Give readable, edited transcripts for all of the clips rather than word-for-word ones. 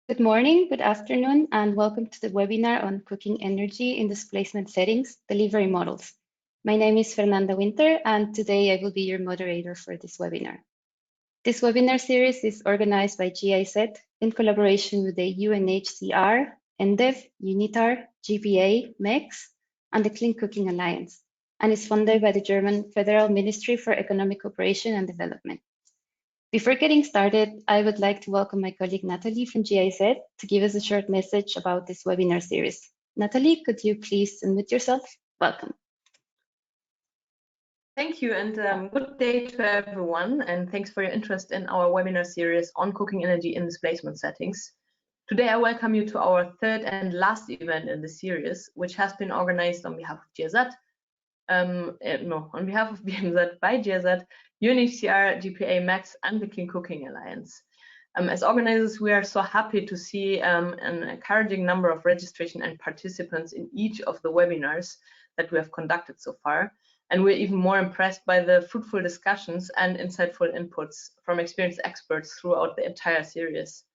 Good morning, good afternoon, and welcome to the webinar on Cooking Energy in Displacement Settings, Delivery Models. My name is Fernanda Winter, and today I will be your moderator for this webinar. This webinar series is organized by GIZ in collaboration with the UNHCR, EnDev, UNITAR, GPA, MECS, and the Clean Cooking Alliance, and is funded by the German Federal Ministry for Economic Cooperation and Development. Before getting started, I would like to welcome my colleague Natalie from GIZ to give us a short message about this webinar series. Natalie, could you please unmute yourself? Welcome. Thank you, and good day to everyone, and thanks for your interest in our webinar series on cooking energy in displacement settings. Today I welcome you to our third and last event in the series, which has been organized on behalf of GIZ, on behalf of BMZ by GIZ, UNHCR, GPA, MECS, and the Clean Cooking Alliance. As organizers, we are so happy to see an encouraging number of registration and participants in each of the webinars that we have conducted so far. And we're even more impressed by the fruitful discussions and insightful inputs from experienced experts throughout the entire series.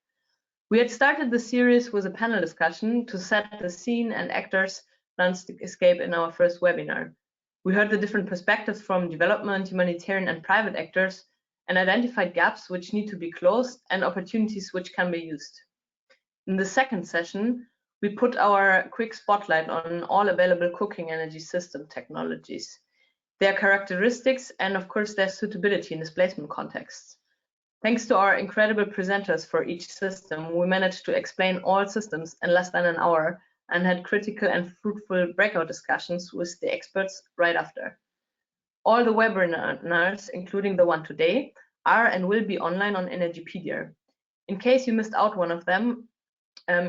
We had started the series with a panel discussion to set the scene and actors' landscape in our first webinar. We heard the different perspectives from development, humanitarian, and private actors, and identified gaps which need to be closed and opportunities which can be used. In the second session, we put our quick spotlight on all available cooking energy system technologies, their characteristics, and of course their suitability in displacement contexts. Thanks to our incredible presenters for each system, we managed to explain all systems in less than an hour and had critical and fruitful breakout discussions with the experts right after. All the webinars, including the one today, are and will be online on Energypedia. In case you missed out one of them,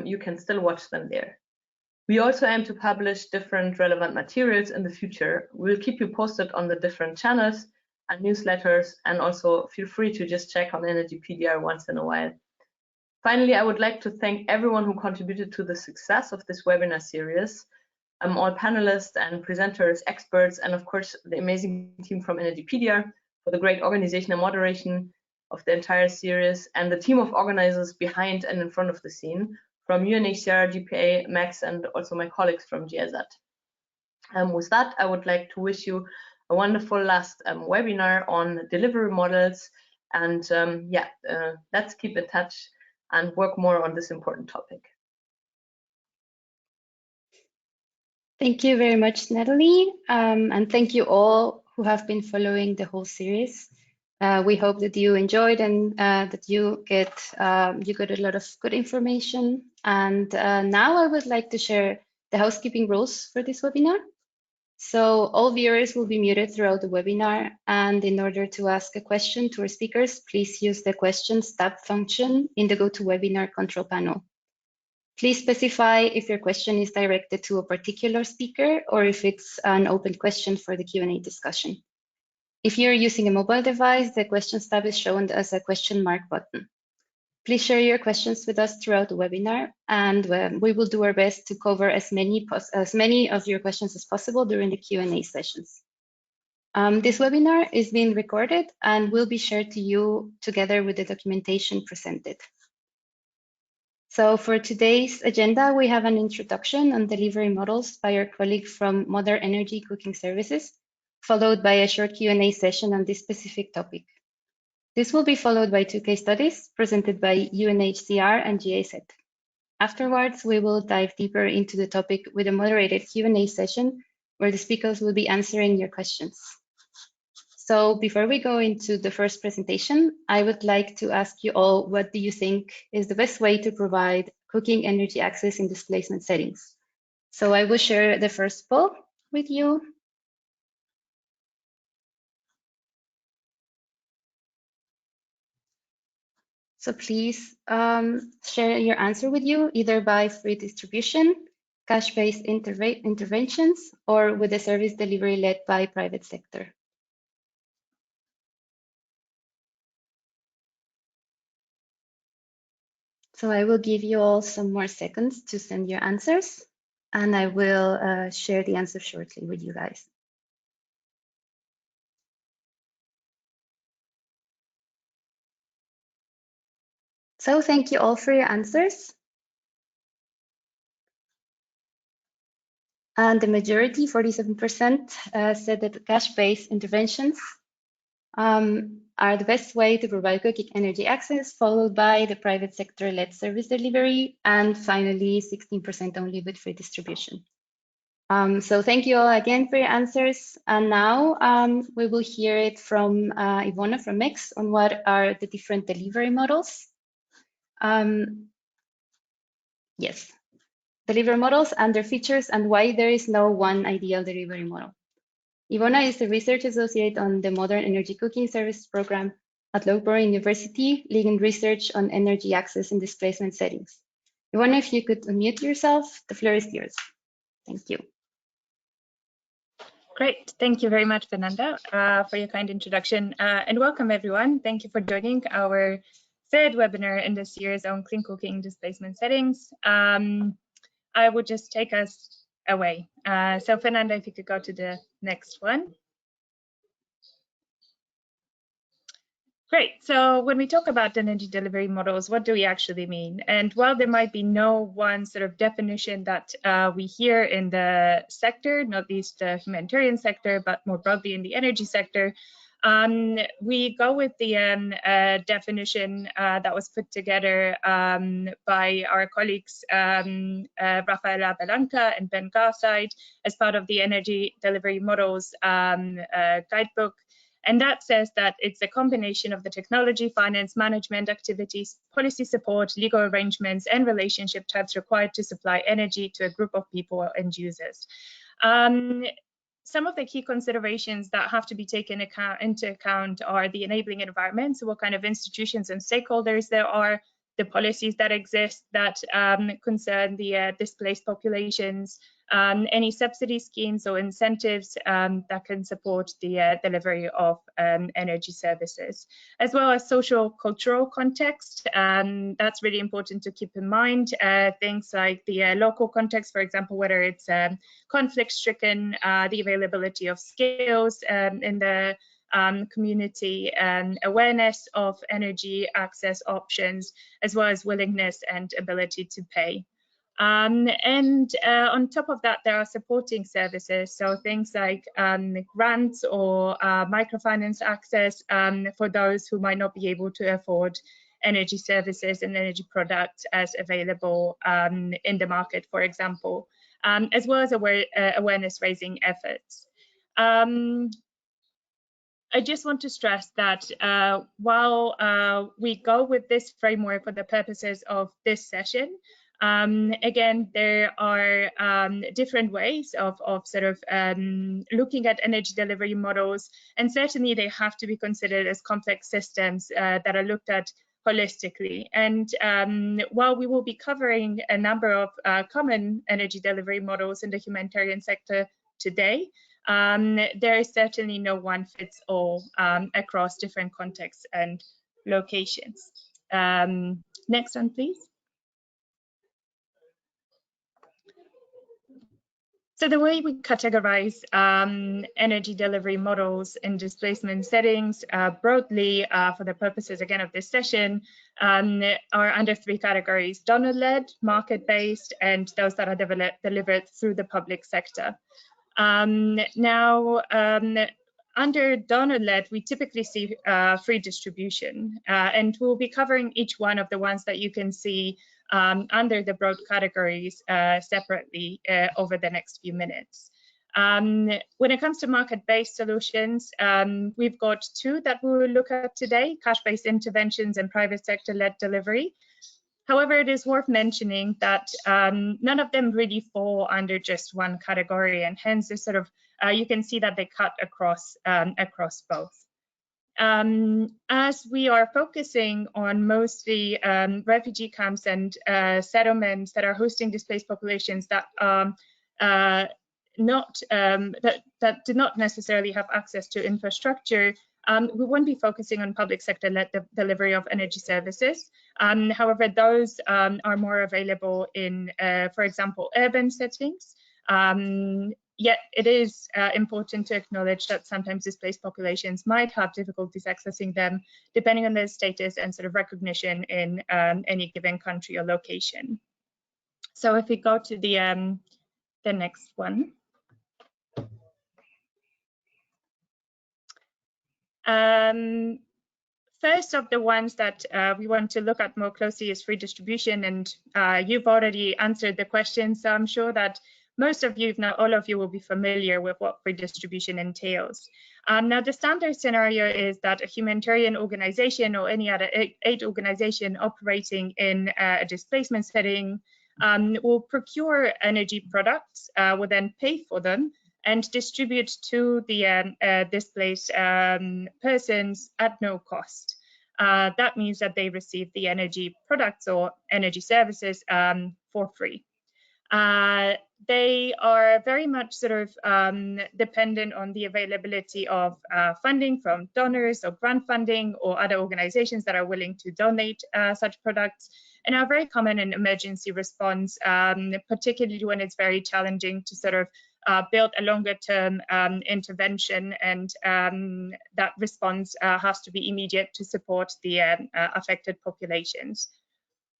you can still watch them there. We also aim to publish different relevant materials in the future. We'll keep you posted on the different channels and newsletters, and also feel free to just check on Energypedia once in a while. Finally, I would like to thank everyone who contributed to the success of this webinar series, all panelists and presenters, experts, and of course the amazing team from Energypedia for the great organization and moderation of the entire series, and the team of organizers behind and in front of the scene from UNHCR, GPA, MECS, and also my colleagues from GIZ. With that, I would like to wish you a wonderful last webinar on delivery models, and let's keep in touch and work more on this important topic. Thank you very much, Natalie, and thank you all who have been following the whole series. We hope that you enjoyed and that you got a lot of good information. And now I would like to share the housekeeping rules for this webinar. So all viewers will be muted throughout the webinar, and in order to ask a question to our speakers, please use the questions tab function in the GoToWebinar control panel. Please specify if your question is directed to a particular speaker or if it's an open question for the Q&A discussion. If you're using a mobile device, the questions tab is shown as a question mark button. Please share your questions with us throughout the webinar, and we will do our best to cover as many of your questions as possible during the Q&A sessions. This webinar is being recorded and will be shared to you together with the documentation presented. So for today's agenda, we have an introduction on delivery models by our colleague from Modern Energy Cooking Services, followed by a short Q&A session on this specific topic. This will be followed by 2 case studies presented by UNHCR and GIZ. Afterwards, we will dive deeper into the topic with a moderated Q&A session where the speakers will be answering your questions. So before we go into the first presentation, I would like to ask you all, what do you think is the best way to provide cooking energy access in displacement settings? So I will share the first poll with you. So please share your answer with you, either by free distribution, cash-based interventions, or with a service delivery led by private sector. So I will give you all some more seconds to send your answers, and I will share the answer shortly with you guys. So thank you all for your answers. And the majority, 47%, said that cash-based interventions are the best way to provide cooking energy access, followed by the private sector-led service delivery, and finally 16% only with free distribution. So thank you all again for your answers. And now we will hear it from Ivona from MECS on what are the different delivery models. Yes, delivery models and their features and why there is no one ideal delivery model. Ivona is the research associate on the Modern Energy Cooking Service program at Loughborough University, leading research on energy access in displacement settings. Ivona, if you could unmute yourself, the floor is yours. Thank you. Great. Thank you very much, Fernanda, for your kind introduction. And welcome, everyone. Thank you for joining our third webinar in this series on clean cooking displacement settings. I would just take us away. So Fernanda, if you could go to the next one. Great. So when we talk about energy delivery models, what do we actually mean? And while there might be no one sort of definition that we hear in the sector, not least the humanitarian sector, but more broadly in the energy sector, we go with the definition that was put together by our colleagues Rafaela Belanca and Ben Garside as part of the Energy Delivery Models guidebook. And that says that it's a combination of the technology, finance, management activities, policy support, legal arrangements, and relationship types required to supply energy to a group of people or end users. Some of the key considerations that have to be taken into account are the enabling environment, so what kind of institutions and stakeholders there are, the policies that exist that concern the displaced populations, any subsidy schemes or incentives that can support the delivery of energy services, as well as social cultural context. That's really important to keep in mind. Things like the local context, for example, whether it's conflict-stricken, the availability of skills in the community, awareness of energy access options, as well as willingness and ability to pay. And on top of that, there are supporting services, so things like grants or microfinance access for those who might not be able to afford energy services and energy products as available in the market, for example, as well as awareness raising efforts. I just want to stress that while we go with this framework for the purposes of this session, again, there are different ways of sort of looking at energy delivery models, and certainly they have to be considered as complex systems that are looked at holistically. And while we will be covering a number of common energy delivery models in the humanitarian sector today, there is certainly no one fits all across different contexts and locations. Next one, please. So the way we categorize energy delivery models in displacement settings broadly for the purposes, again, of this session are under three categories: donor-led, market-based, and those that are delivered through the public sector. Now, under donor-led, we typically see free distribution, and we'll be covering each one of the ones that you can see under the broad categories separately over the next few minutes. When it comes to market-based solutions, we've got two that we will look at today: cash-based interventions and private sector-led delivery. However, it is worth mentioning that none of them really fall under just one category, and hence this sort of you can see that they cut across both. As we are focusing on mostly refugee camps and settlements that are hosting displaced populations that that do not necessarily have access to infrastructure, we won't be focusing on public sector-led delivery of energy services. However, those are more available in, for example, urban settings. Yet it is important to acknowledge that sometimes displaced populations might have difficulties accessing them, depending on their status and sort of recognition in any given country or location. So if we go to the next one. First of the ones that we want to look at more closely is free distribution, and you've already answered the question, so I'm sure that most of you, if not all of you, will be familiar with what free distribution entails. Now, the standard scenario is that a humanitarian organization or any other aid organization operating in a displacement setting will procure energy products, will then pay for them, and distribute to the displaced persons at no cost. That means that they receive the energy products or energy services for free. They are very much sort of dependent on the availability of funding from donors or grant funding or other organizations that are willing to donate such products, and are very common in emergency response, particularly when it's very challenging to sort of build a longer term intervention, and that response has to be immediate to support the affected populations.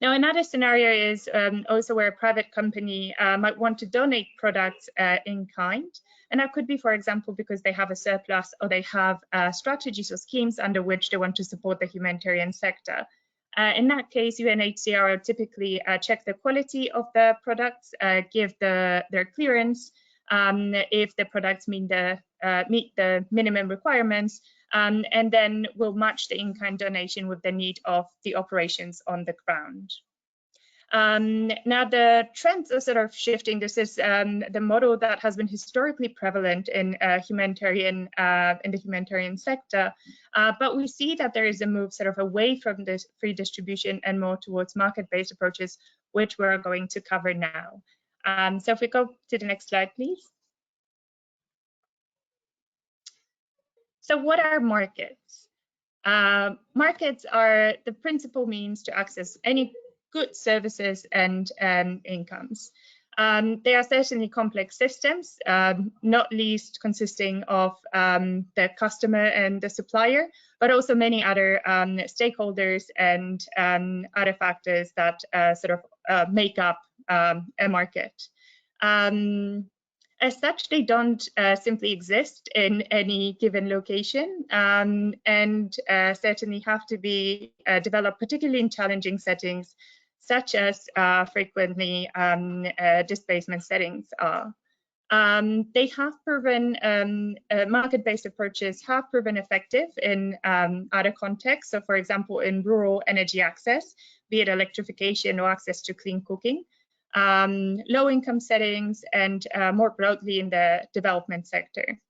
Now, another scenario is also where a private company might want to donate products in kind. And that could be, for example, because they have a surplus or they have strategies or schemes under which they want to support the humanitarian sector. In that case, UNHCR will typically check the quality of the products, give their clearance if the products meet the minimum requirements, and then will match the in-kind donation with the need of the operations on the ground. Now, the trends are sort of shifting. This is the model that has been historically prevalent in the humanitarian sector, but we see that there is a move sort of away from this free distribution and more towards market-based approaches, which we're going to cover now. So if we go to the next slide, please. So what are markets? Markets are the principal means to access any goods, services, and incomes. They are certainly complex systems, not least consisting of the customer and the supplier, but also many other stakeholders and other factors that sort of make up a market. As such, they don't simply exist in any given location, and certainly have to be developed, particularly in challenging settings, such as frequently displacement settings are. They have proven, market-based approaches have proven effective in other contexts. So, for example, in rural energy access, be it electrification or access to clean cooking, low-income settings, and more broadly in the development sector.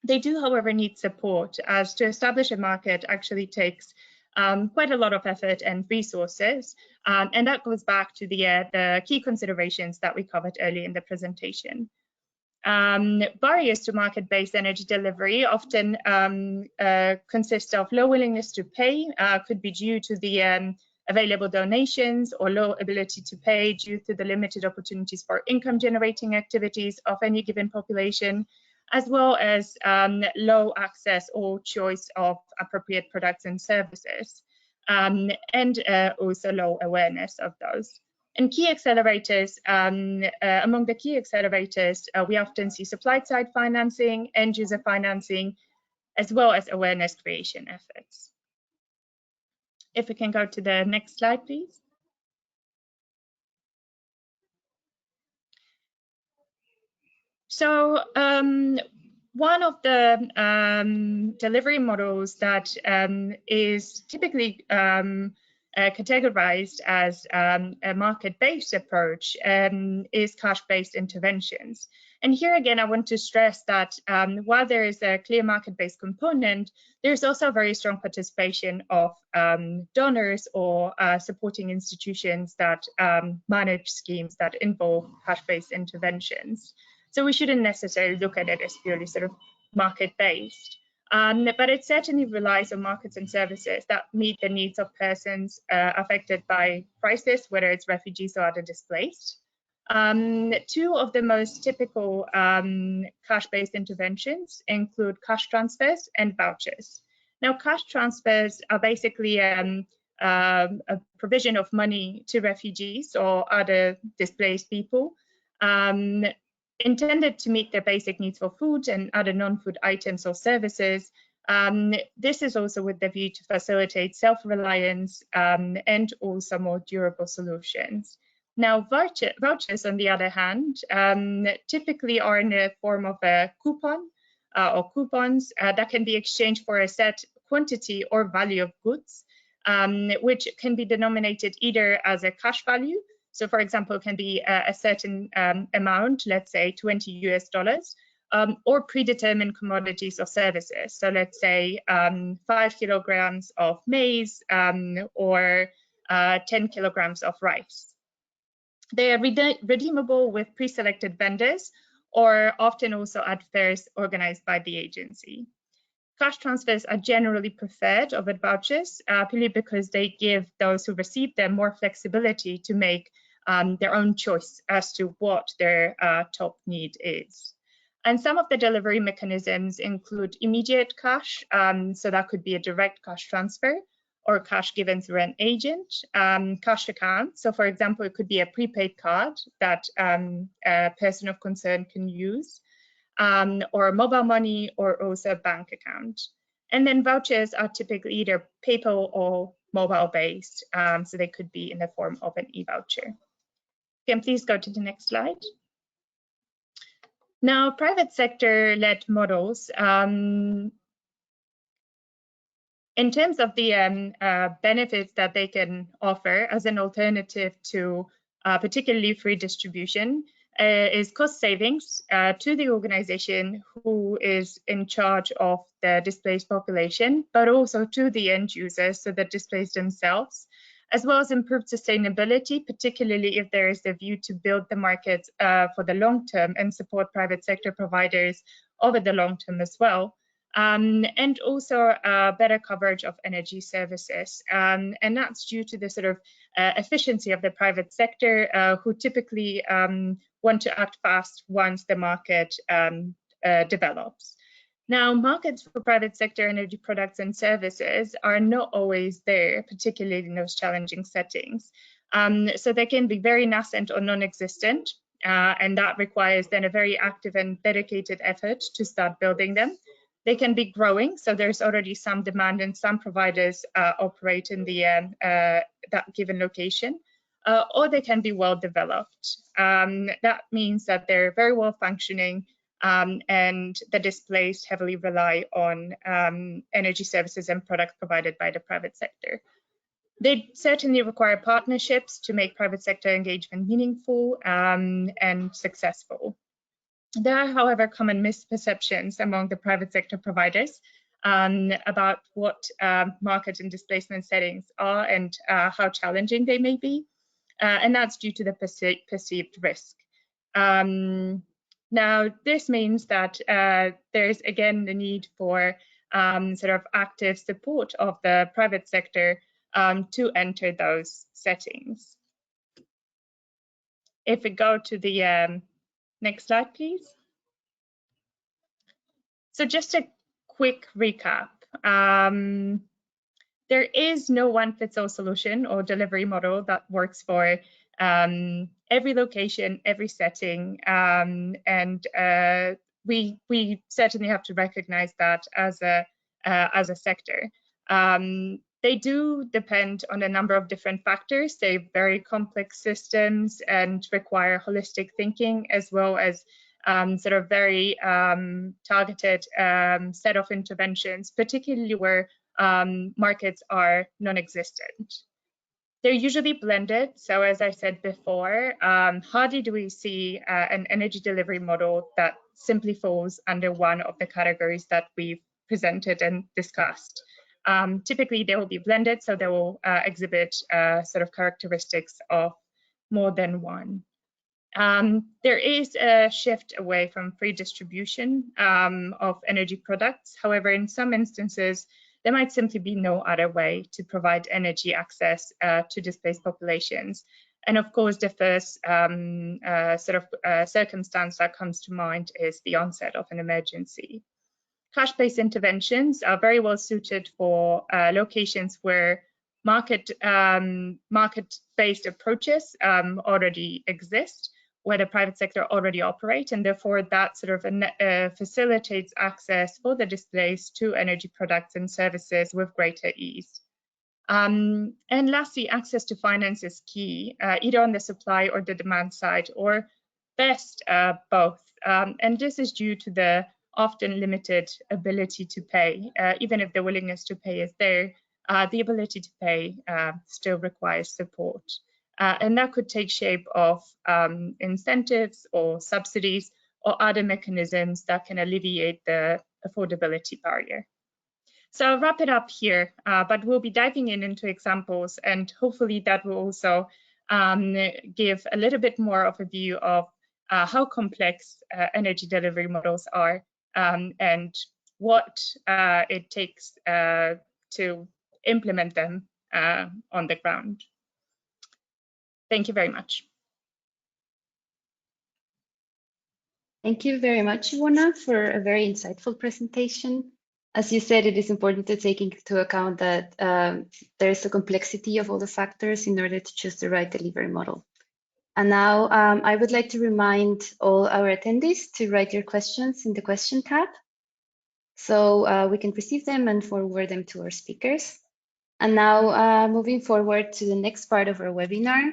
They do, however, need support, as to establish a market actually takes quite a lot of effort and resources, and that goes back to the key considerations that we covered earlier in the presentation. Barriers to market-based energy delivery often consist of low willingness to pay, could be due to the available donations, or low ability to pay due to the limited opportunities for income generating activities of any given population, as well as low access or choice of appropriate products and services, and also low awareness of those. And key accelerators, among the key accelerators, we often see supply side financing, end user financing, as well as awareness creation efforts. If we can go to the next slide, please. So one of the delivery models that is typically categorized as a market-based approach is cash-based interventions. And here again, I want to stress that while there is a clear market-based component, there's also a very strong participation of donors or supporting institutions that manage schemes that involve cash-based interventions. So we shouldn't necessarily look at it as purely sort of market-based. But it certainly relies on markets and services that meet the needs of persons affected by crisis, whether it's refugees or other displaced. Two of the most typical cash-based interventions include cash transfers and vouchers. Now, cash transfers are basically a provision of money to refugees or other displaced people, intended to meet their basic needs for food and other non-food items or services. This is also with the view to facilitate self-reliance and also more durable solutions. Now, vouchers, on the other hand, typically are in the form of a coupon or coupons that can be exchanged for a set quantity or value of goods, which can be denominated either as a cash value. So, for example, it can be a certain amount, let's say $20 US, or predetermined commodities or services. So, let's say 5 kilograms of maize or 10 kilograms of rice. They are redeemable with pre-selected vendors or often also at fairs organized by the agency. Cash transfers are generally preferred over vouchers, purely because they give those who receive them more flexibility to make their own choice as to what their top need is. And some of the delivery mechanisms include immediate cash, so that could be a direct cash transfer, or cash given through an agent, cash account. So, for example, it could be a prepaid card that a person of concern can use, or mobile money, or also a bank account. And then vouchers are typically either paper or mobile based, so they could be in the form of an e-voucher. Can please go to the next slide. Now, private sector-led models, in terms of the benefits that they can offer as an alternative to particularly free distribution, is cost savings to the organization who is in charge of the displaced population, but also to the end users, so the displaced themselves, as well as improved sustainability, particularly if there is a view to build the market for the long term and support private sector providers over the long term as well. And also better coverage of energy services. And that's due to the sort of efficiency of the private sector, who typically want to act fast once the market develops. Now, markets for private sector energy products and services are not always there, particularly in those challenging settings. So they can be very nascent or non-existent, and that requires then a very active and dedicated effort to start building them. They can be growing, so there's already some demand and some providers operate in the that given location, or they can be well developed. That means that they're very well functioning, and the displaced heavily rely on energy services and products provided by the private sector. They certainly require partnerships to make private sector engagement meaningful and successful. There are, however, common misperceptions among the private sector providers about what market and displacement settings are and how challenging they may be, and that's due to the perceived risk. Now, this means that there's again the need for sort of active support of the private sector to enter those settings. If we go to the next slide, please. So just a quick recap. There is no one-fits-all solution or delivery model that works for every location, every setting, and we certainly have to recognize that as a sector. They do depend on a number of different factors. They're very complex systems and require holistic thinking, as well as sort of very targeted set of interventions, particularly where markets are non-existent. They're usually blended. So as I said before, hardly do we see an energy delivery model that simply falls under one of the categories that we've presented and discussed. Typically, they will be blended, so they will exhibit sort of characteristics of more than one. There is a shift away from free distribution of energy products. However, in some instances, there might simply be no other way to provide energy access to displaced populations. And of course, the first circumstance that comes to mind is the onset of an emergency. Cash-based interventions are very well suited for locations where market-based approaches already exist, where the private sector already operate, and therefore that sort of facilitates access for the displaced to energy products and services with greater ease. And lastly, access to finance is key, either on the supply or the demand side, or best both. And this is due to the often limited ability to pay. Even if the willingness to pay is there, the ability to pay still requires support. And that could take shape of incentives or subsidies or other mechanisms that can alleviate the affordability barrier. So I'll wrap it up here, but we'll be diving into examples, and hopefully that will also give a little bit more of a view of how complex energy delivery models are and what it takes to implement them on the ground. Thank you very much. Thank you very much, Ivona, for a very insightful presentation. As you said, it is important to take into account that there is a complexity of all the factors in order to choose the right delivery model. And now I would like to remind all our attendees to write your questions in the question tab, so we can receive them and forward them to our speakers. And now moving forward to the next part of our webinar,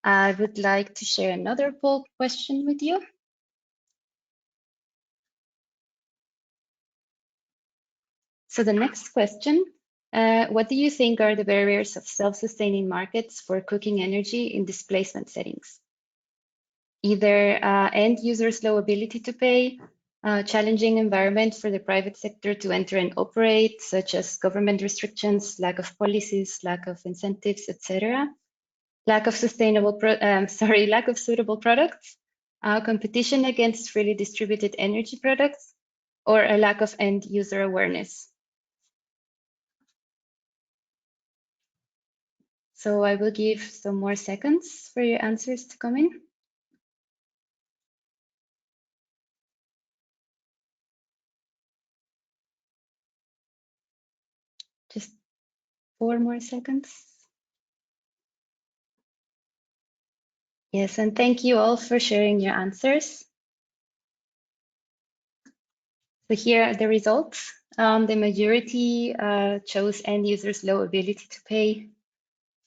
I would like to share another poll question with you. So the next question, what do you think are the barriers of self-sustaining markets for cooking energy in displacement settings? Either end users' low ability to pay, challenging environment for the private sector to enter and operate, such as government restrictions, lack of policies, lack of incentives, etc. Lack of suitable products, competition against freely distributed energy products, or a lack of end user awareness. So I will give some more seconds for your answers to come in. Just 4 more seconds. Yes, and thank you all for sharing your answers. So here are the results. The majority chose end users' low ability to pay,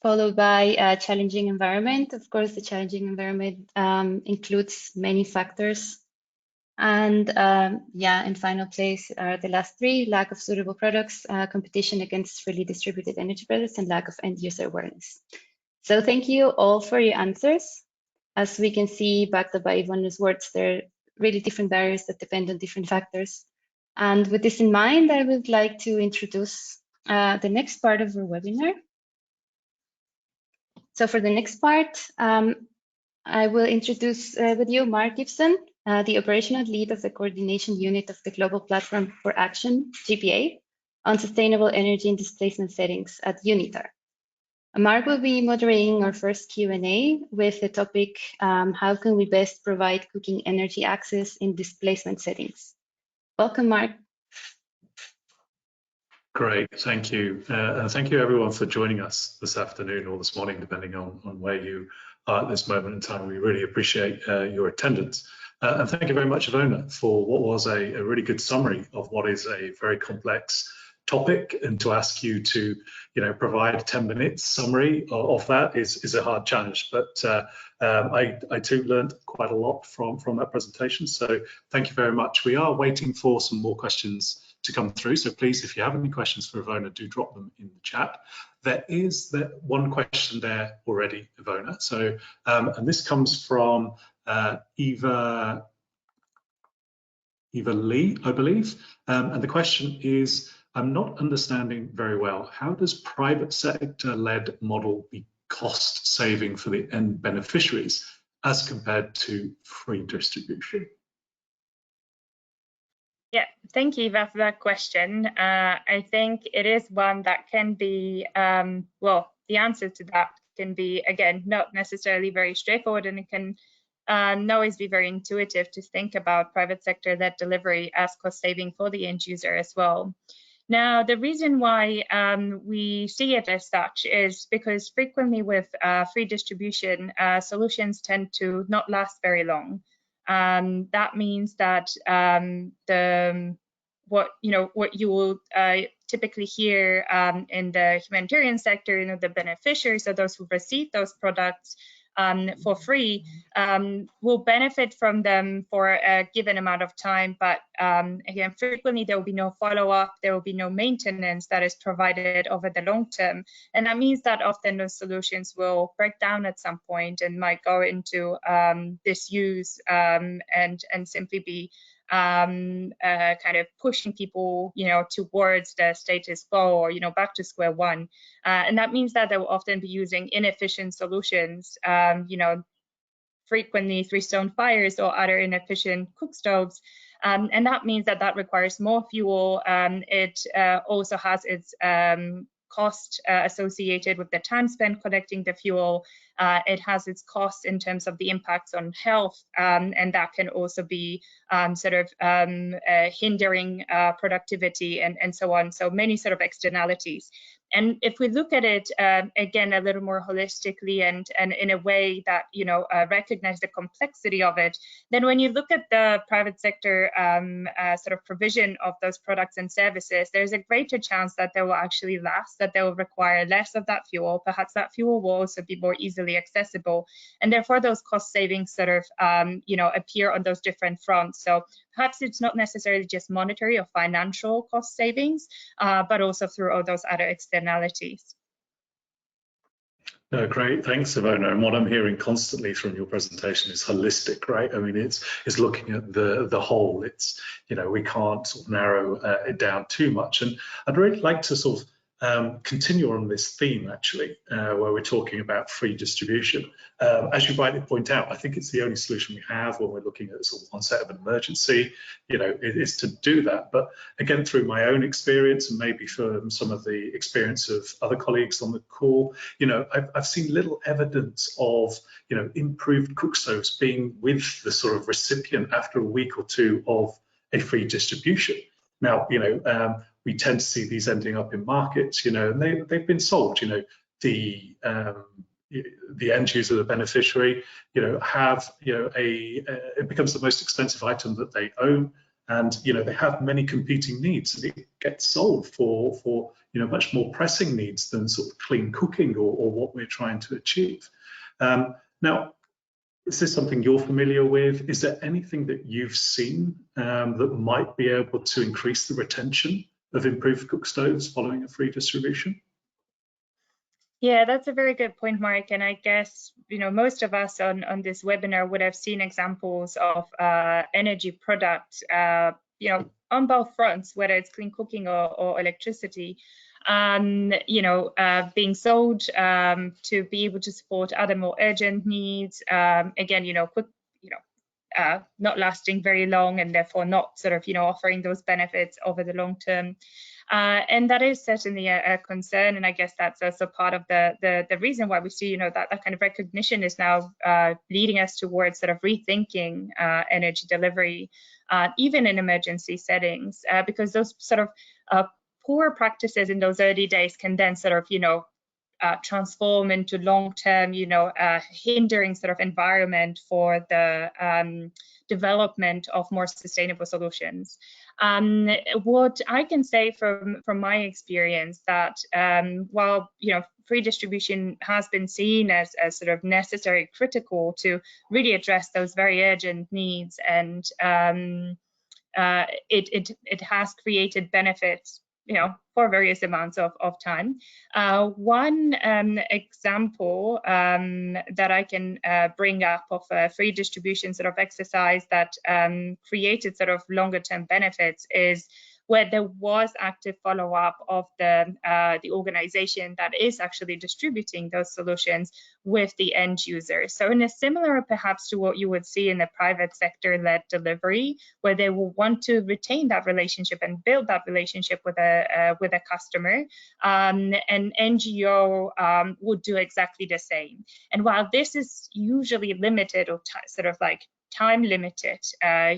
followed by a challenging environment. Of course, the challenging environment includes many factors. And yeah, in final place are the last 3: lack of suitable products, competition against freely distributed energy products, and lack of end user awareness. So thank you all for your answers. As we can see, backed up by Ivona's words, there are really different barriers that depend on different factors. And with this in mind, I would like to introduce the next part of our webinar. So for the next part, I will introduce with you Mark Gibson, the operational lead of the coordination unit of the Global Platform for Action, GPA, on sustainable energy and displacement settings at UNITAR. Mark will be moderating our first Q&A with the topic, how can we best provide cooking energy access in displacement settings? Welcome, Mark. Great, thank you. And thank you everyone for joining us this afternoon or this morning, depending on where you are at this moment in time. We really appreciate your attendance. And thank you very much, Ivona, for what was a really good summary of what is a very complex topic, and to ask you to provide a 10-minute summary of that is a hard challenge, but I too learned quite a lot from that presentation, so thank you very much. We are waiting for some more questions to come through, so please, if you have any questions for Ivona, do drop them in the chat. There is one question there already, Ivona, so and this comes from Eva Lee, I believe, and the question is, I'm not understanding very well, how does private sector-led model be cost saving for the end beneficiaries as compared to free distribution? Yeah, thank you, Eva, for that question. I think it is one that can be, well, the answer to that can be, again, not necessarily very straightforward, and it can not always be very intuitive to think about private sector-led delivery as cost saving for the end user as well. Now, the reason why we see it as such is because frequently with free distribution, solutions tend to not last very long. That means that what you will typically hear in the humanitarian sector, the beneficiaries, or those who receive those products for free, will benefit from them for a given amount of time, but again, frequently there will be no follow-up, there will be no maintenance that is provided over the long term, and that means that often those solutions will break down at some point and might go into disuse and simply be kind of pushing people, towards the status quo, or back to square one, and that means that they will often be using inefficient solutions, frequently three-stone fires or other inefficient cook stoves, and that means that that requires more fuel. It also has its cost associated with the time spent collecting the fuel. It has its costs in terms of the impacts on health, and that can also be hindering productivity and so on. So many sort of externalities. And if we look at it again a little more holistically and in a way that recognize the complexity of it, then when you look at the private sector sort of provision of those products and services, there's a greater chance that they will actually last, that they will require less of that fuel. Perhaps that fuel will also be more easily accessible, and therefore those cost savings sort of appear on those different fronts. So perhaps it's not necessarily just monetary or financial cost savings, but also through all those other externalities. No, great, thanks, Ivona. And what I'm hearing constantly from your presentation is holistic, right? I mean, it's looking at the whole. It's, we can't sort of narrow it down too much. And I'd really like to sort of continue on this theme, actually, where we're talking about free distribution. As you rightly point out, I think it's the only solution we have when we're looking at sort of onset of an emergency, it is to do that. But again, through my own experience, and maybe from some of the experience of other colleagues on the call, I've seen little evidence of, improved cook stoves being with the sort of recipient after a week or two of a free distribution. Now, we tend to see these ending up in markets, and they've been sold. The end user, the beneficiary, have it becomes the most expensive item that they own, and they have many competing needs, and it gets sold for much more pressing needs than sort of clean cooking or what we're trying to achieve. Now, is this something you're familiar with? Is there anything that you've seen that might be able to increase the retention of improved cook stoves following a free distribution? Yeah, that's a very good point, Mark. And I guess, most of us on this webinar would have seen examples of energy products, on both fronts, whether it's clean cooking or electricity, being sold to be able to support other more urgent needs. Again, quick, not lasting very long, and therefore not sort of, offering those benefits over the long term. And that is certainly a concern, and I guess that's also part of the reason why we see, that kind of recognition is now leading us towards sort of rethinking energy delivery, even in emergency settings, because those sort of poor practices in those early days can then sort of, transform into long-term, hindering sort of environment for the development of more sustainable solutions. What I can say from my experience that while free distribution has been seen as sort of necessary, critical to really address those very urgent needs, and it has created benefits, for various amounts of time. One example that I can bring up of a free distribution sort of exercise that created sort of longer term benefits is where there was active follow-up of the organization that is actually distributing those solutions with the end user. So in a similar perhaps to what you would see in the private sector-led delivery, where they will want to retain that relationship and build that relationship with a customer, an NGO would do exactly the same. And while this is usually limited or sort of like time limited,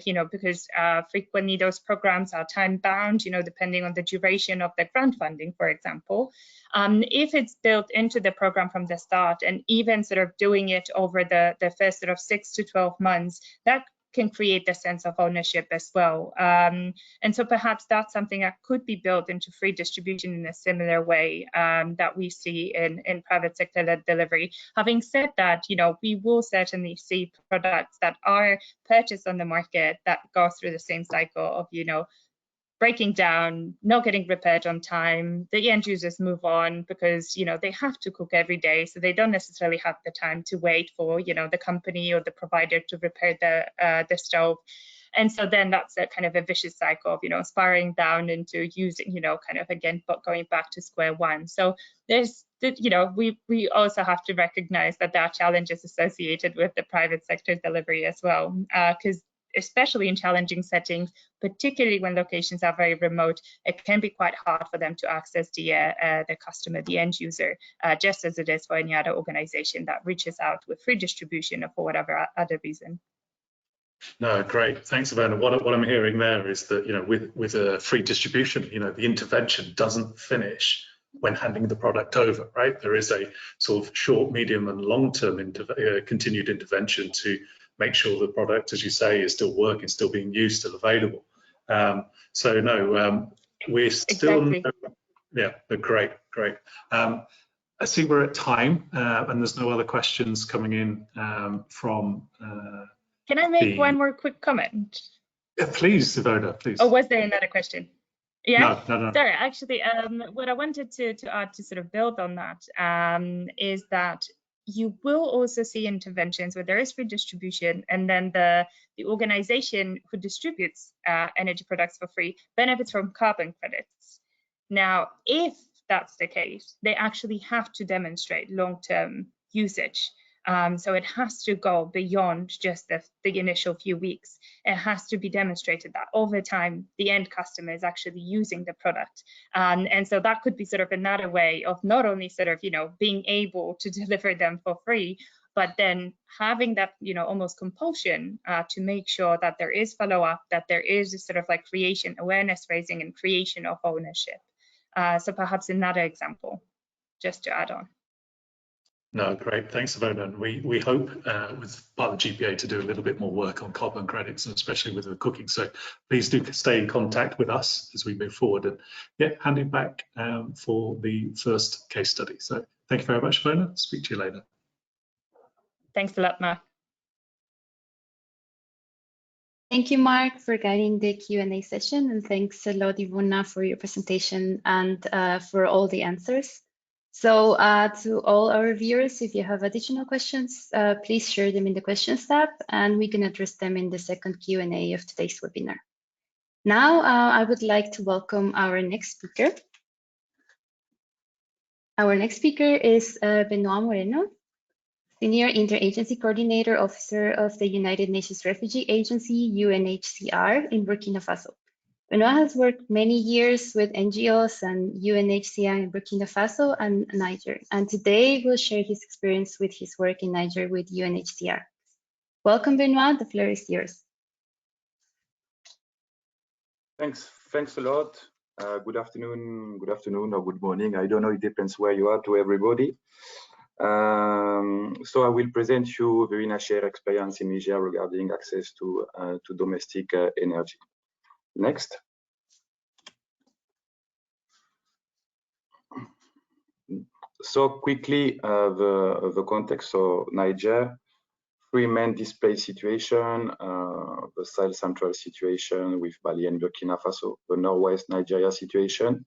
you know, because frequently those programs are time bound, you know, depending on the duration of the grant funding, for example. If it's built into the program from the start and even sort of doing it over the first sort of 6 to 12 months, that can create a sense of ownership as well. And so perhaps that's something that could be built into free distribution in a similar way that we see in private sector-led delivery. Having said that, you know, we will certainly see products that are purchased on the market that go through the same cycle of, you know, breaking down, not getting repaired on time. The end users move on because, you know, they have to cook every day, so they don't necessarily have the time to wait for, you know, the company or the provider to repair the stove. And so then that's a kind of a vicious cycle of, you know, spiraling down into using, you know, kind of again, but going back to square one. So there's, you know, we also have to recognize that there are challenges associated with the private sector delivery as well, because especially in challenging settings, particularly when locations are very remote, it can be quite hard for them to access the customer, the end user, just as it is for any other organization that reaches out with free distribution or for whatever other reason. No, great. Thanks, Ivona. What I'm hearing there is that, you know, with a free distribution, you know, the intervention doesn't finish when handing the product over, right? There is a sort of short, medium, and long-term continued intervention to make sure the product, as you say, is still working, still being used, still available. So no, we're still, exactly. Yeah, great. I see we're at time, and there's no other questions coming in from. Can I make one more quick comment? Yeah, please, Ivona, please. Oh, was there another question? Yeah. No. Sorry, actually, what I wanted to add to sort of build on that is that you will also see interventions where there is free distribution, and then the organization who distributes energy products for free benefits from carbon credits. Now, if that's the case, they actually have to demonstrate long-term usage. So it has to go beyond just the initial few weeks. It has to be demonstrated that over time, the end customer is actually using the product. And so that could be sort of another way of not only sort of, you know, being able to deliver them for free, but then having that, you know, almost compulsion to make sure that there is follow-up, that there is a sort of like creation, awareness raising and creation of ownership. So perhaps another example, just to add on. No, great. Thanks, Ivona. And we hope with part of the GPA to do a little bit more work on carbon credits, and especially with the cooking. So please do stay in contact with us as we move forward. And yeah, handing back for the first case study. So thank you very much, Ivona. Speak to you later. Thanks a lot, Mark. Thank you, Mark, for guiding the Q&A session. And thanks a lot, Ivona, for your presentation and for all the answers. So to all our viewers, if you have additional questions, please share them in the questions tab, and we can address them in the second Q&A of today's webinar. Now, I would like to welcome our next speaker. Our next speaker is Benoit Moreno, Senior Interagency Coordinator Officer of the United Nations Refugee Agency, UNHCR, in Burkina Faso. Benoit has worked many years with NGOs and UNHCR in Burkina Faso and Niger, and today will share his experience with his work in Niger with UNHCR. Welcome, Benoit. The floor is yours. Thanks a lot. Good afternoon, or good morning. I don't know, it depends where you are, to everybody. So I will present you Verena share experience in Niger regarding access to domestic energy. Next. So quickly, the context of Niger, three main displaced situation, the Sahel Central situation with Mali and Burkina Faso, the Northwest Nigeria situation,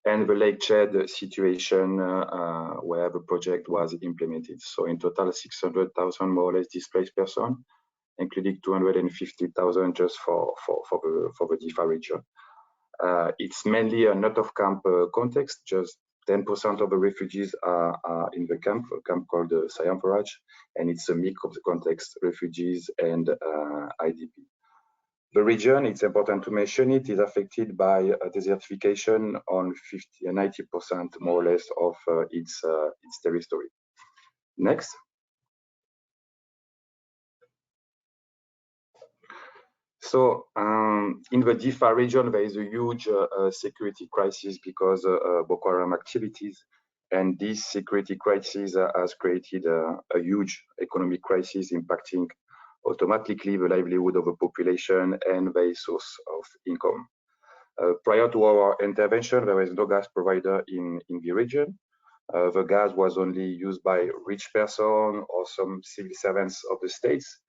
and the Lake Chad situation where the project was implemented. So in total, 600,000 more or less displaced persons, including 250,000 just for the DIFA region. It's mainly a not of camp context. Just 10% of the refugees are in the camp, a camp called Siam Faraj, and it's a mix of the context, refugees and IDP. The region, it's important to mention it, is affected by desertification on 90% more or less of its territory. Next. So in the Difa region, there is a huge security crisis because Boko Haram activities, and this security crisis has created a huge economic crisis impacting automatically the livelihood of the population and their source of income. Prior to our intervention, there was no gas provider in the region. The gas was only used by rich persons or some civil servants of the states,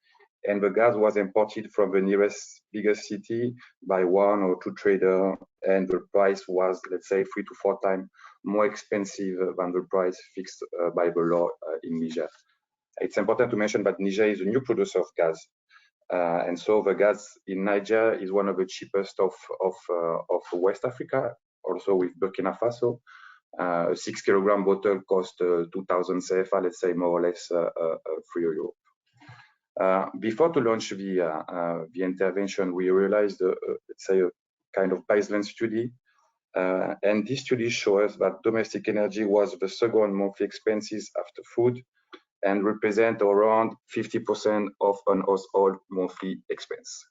and the gas was imported from the nearest biggest city by 1 or 2 traders, and the price was, let's say, 3 to 4 times more expensive than the price fixed by the law in Niger. It's important to mention that Niger is a new producer of gas, and so the gas in Niger is one of the cheapest of West Africa, also with Burkina Faso. A 6 kilogram bottle costs 2,000 CFA, let's say more or less 3 euro. Before to launch the intervention, we realized, let's say, a kind of baseline study. And this study shows that domestic energy was the second monthly expenses after food and represent around 50% of an household monthly expense.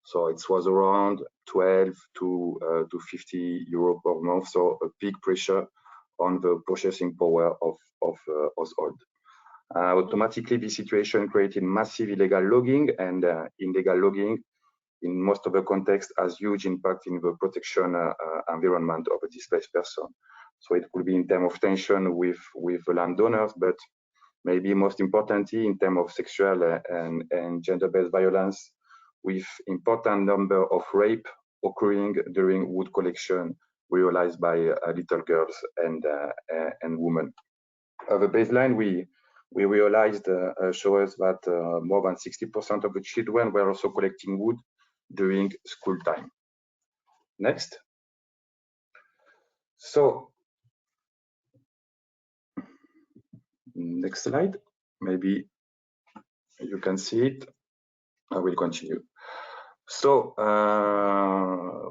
So it was around 12 to 50 euro per month. So a big pressure on the purchasing power of household. Automatically, this situation created massive illegal logging, and illegal logging in most of the context has huge impact in the protection environment of a displaced person. So it could be in terms of tension with the landowners, but maybe most importantly in terms of sexual and gender-based violence, with important number of rape occurring during wood collection realized by little girls and women. The baseline we realized shows that more than 60% of the children were also collecting wood during school time. Next. So, next slide. Maybe you can see it. I will continue. So,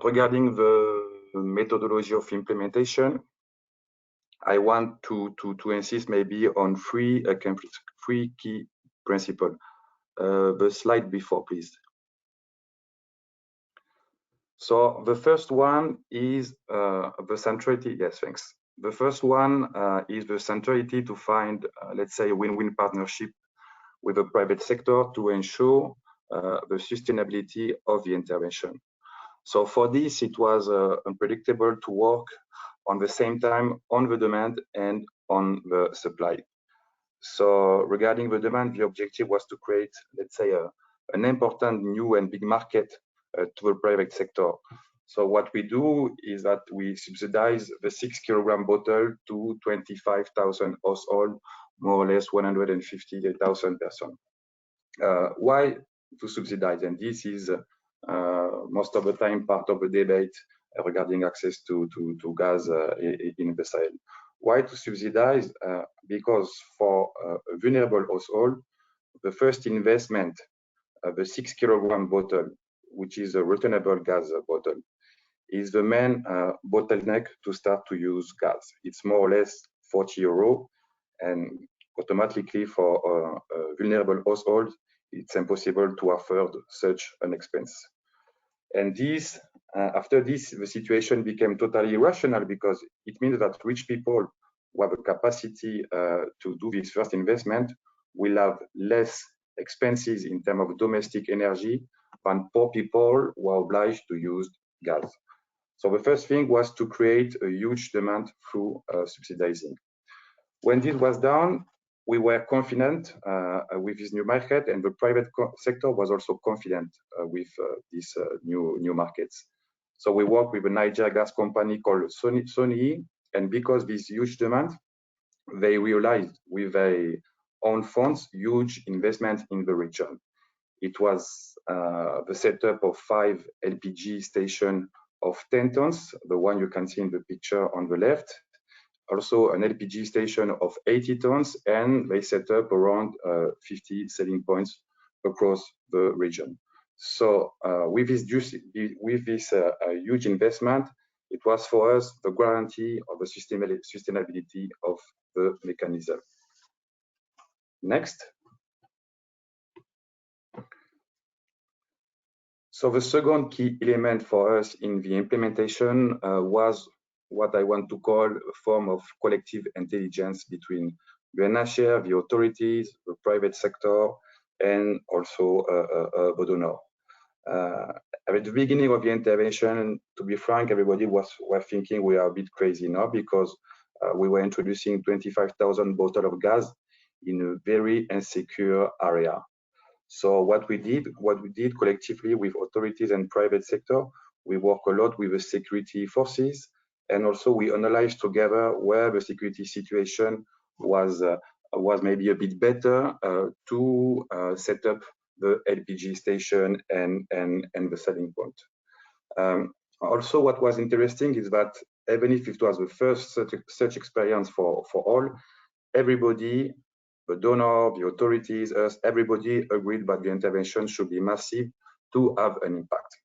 regarding the methodology of implementation, I want to insist maybe on three key principles. The slide before, please. So the first one is the centrality. Yes, thanks. The first one is the centrality to find, let's say, a win-win partnership with the private sector to ensure the sustainability of the intervention. So for this, it was unpredictable to work on the same time on the demand and on the supply. So regarding the demand, the objective was to create, let's say, an important new and big market to the private sector. So what we do is that we subsidize the 6 kilogram bottle to 25,000 households, more or less 150,000 persons. Why to subsidize? And this is most of the time part of the debate regarding access to gas in the Sahel. Why to subsidize? Because for a vulnerable household, the first investment, the 6 kilogram bottle, which is a returnable gas bottle, is the main bottleneck to start to use gas. It's more or less 40 euro, and automatically for a vulnerable household, it's impossible to afford such an expense. And this, after this, the situation became totally irrational because it means that rich people who have a capacity to do this first investment will have less expenses in terms of domestic energy than poor people who are obliged to use gas. So the first thing was to create a huge demand through subsidizing. When this was done, we were confident with this new market, and the private sector was also confident with these new markets. So we worked with a Niger gas company called Sony, and because this huge demand, they realized with their own funds huge investment in the region. It was the setup of 5 LPG stations of 10 tons, the one you can see in the picture on the left. Also an LPG station of 80 tons, and they set up around 50 selling points across the region. So with this huge investment, it was for us the guarantee of the sustainability of the mechanism. Next. So the second key element for us in the implementation was what I want to call a form of collective intelligence between UNHCR, the authorities, the private sector, and also the donor. At the beginning of the intervention, to be frank, everybody was thinking we are a bit crazy now, because we were introducing 25,000 bottles of gas in a very insecure area. So what we did collectively with authorities and private sector, we work a lot with the security forces, and also we analyzed together where the security situation was maybe a bit better to set up the LPG station and the selling point. Also, what was interesting is that even if it was the first such experience for all, everybody, the donor, the authorities, us, everybody agreed that the intervention should be massive to have an impact.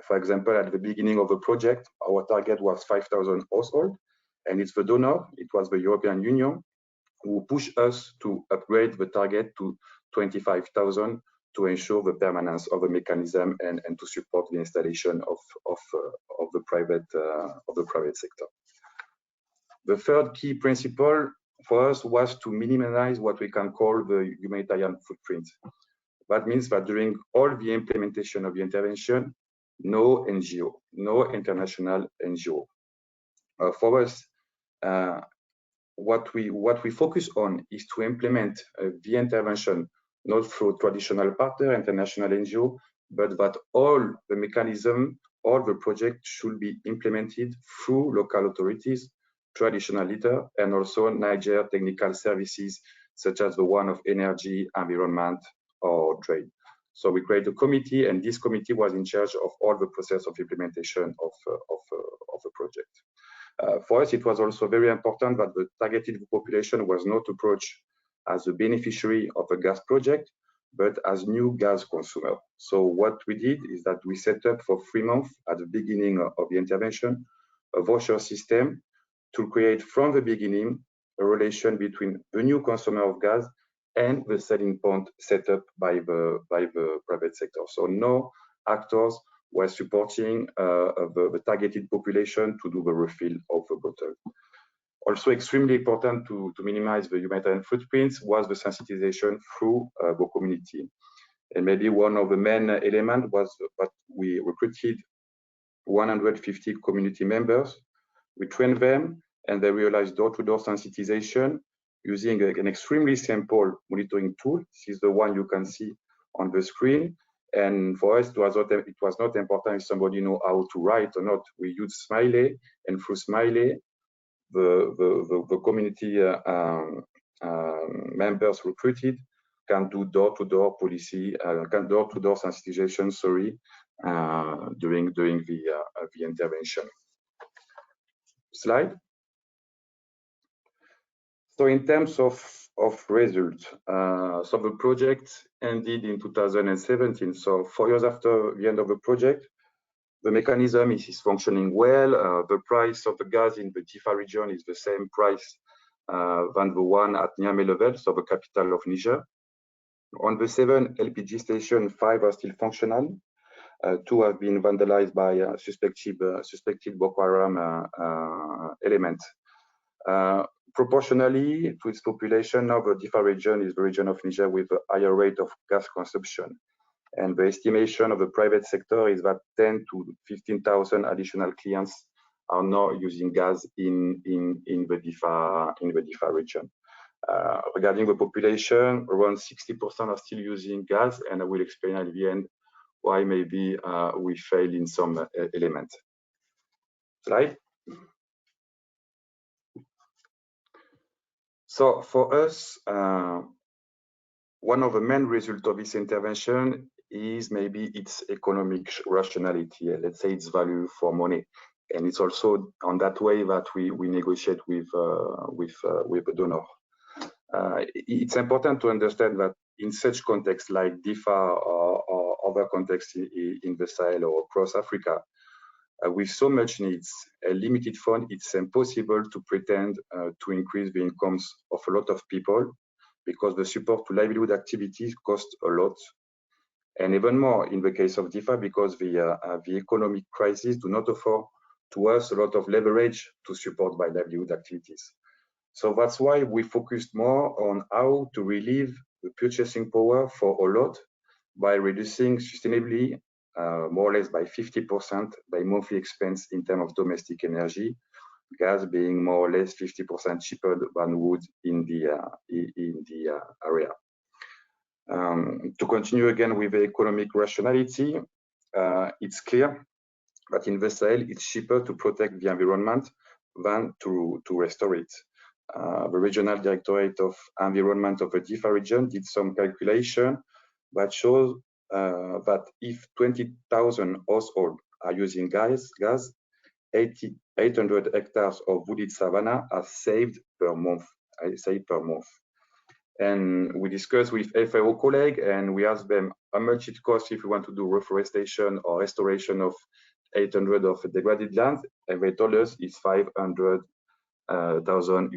For example, at the beginning of the project, our target was 5,000 households, and it's the donor, it was the European Union, who pushed us to upgrade the target to 25,000 to ensure the permanence of the mechanism and to support the installation of the private sector. The third key principle for us was to minimize what we can call the humanitarian footprint. That means that during all the implementation of the intervention, no NGO, no international NGO. For us, what we focus on is to implement the intervention not through traditional partner, international NGO, but that all the mechanism, all the project should be implemented through local authorities, traditional leader, and also Niger technical services, such as the one of energy, environment, or trade. So we created a committee, and this committee was in charge of all the process of implementation of the project. For us, it was also very important that the targeted population was not approached as a beneficiary of a gas project, but as new gas consumer. So what we did is that we set up for 3 months at the beginning of the intervention, a voucher system to create from the beginning a relation between the new consumer of gas and the selling point set up by the private sector. So no actors were supporting the targeted population to do the refill of the bottle. Also extremely important to minimize the humanitarian footprints was the sensitization through the community. And maybe one of the main elements was that we recruited 150 community members. We trained them, and they realized door-to-door sensitization using an extremely simple monitoring tool. This is the one you can see on the screen. And for us, it was not important if somebody know how to write or not. We used Smiley, and through Smiley, the community members recruited can do door-to-door policy, door-to-door sensitization, during the intervention. Slide. So in terms of results, so the project ended in 2017. So 4 years after the end of the project, the mechanism is functioning well. The price of the gas in the Difa region is the same price than the one at Niamey level, so the capital of Niger. On the 7 LPG stations, 5 are still functional. 2 have been vandalized by suspected Boko Haram elements. Proportionally to its population, now the Difa region is the region of Niger with a higher rate of gas consumption. And the estimation of the private sector is that 10 to 15,000 additional clients are now using gas in the Difa region. Regarding the population, around 60% are still using gas, and I will explain at the end why maybe we failed in some elements. Slide. So for us, one of the main results of this intervention is maybe its economic rationality, let's say its value for money. And it's also on that way that we negotiate with a donor. It's important to understand that in such contexts like DIFA or other contexts in the Sahel or across Africa, with so much needs, a limited fund, it's impossible to pretend to increase the incomes of a lot of people, because the support to livelihood activities costs a lot. And even more in the case of DIFA, because the economic crisis do not offer to us a lot of leverage to support by livelihood activities. So that's why we focused more on how to relieve the purchasing power for a lot by reducing sustainably, more or less by 50% by monthly expense in terms of domestic energy, gas being more or less 50% cheaper than wood in the area. To continue again with the economic rationality, it's clear that in the Sahel, it's cheaper to protect the environment than to restore it. The Regional Directorate of Environment of the DIFA region did some calculation that shows that if 20,000 households are using gas, 800 hectares of wooded savanna are saved per month. I say per month. And we discussed with FAO colleagues, and we asked them how much it costs if we want to do reforestation or restoration of 800 of degraded land, and they told us it's $500,000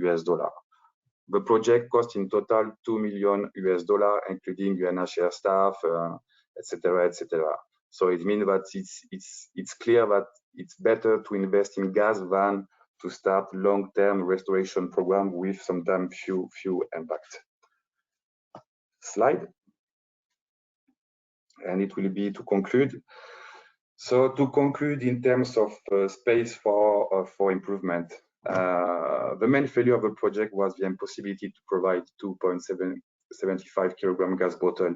US. The project cost in total $2 million US, including UNHCR staff, etc., etc. So it means that it's clear that it's better to invest in gas than to start long-term restoration program with sometimes few impact. Slide, and it will be to conclude. So to conclude, in terms of space for improvement, the main failure of the project was the impossibility to provide 2.75 kilogram gas bottle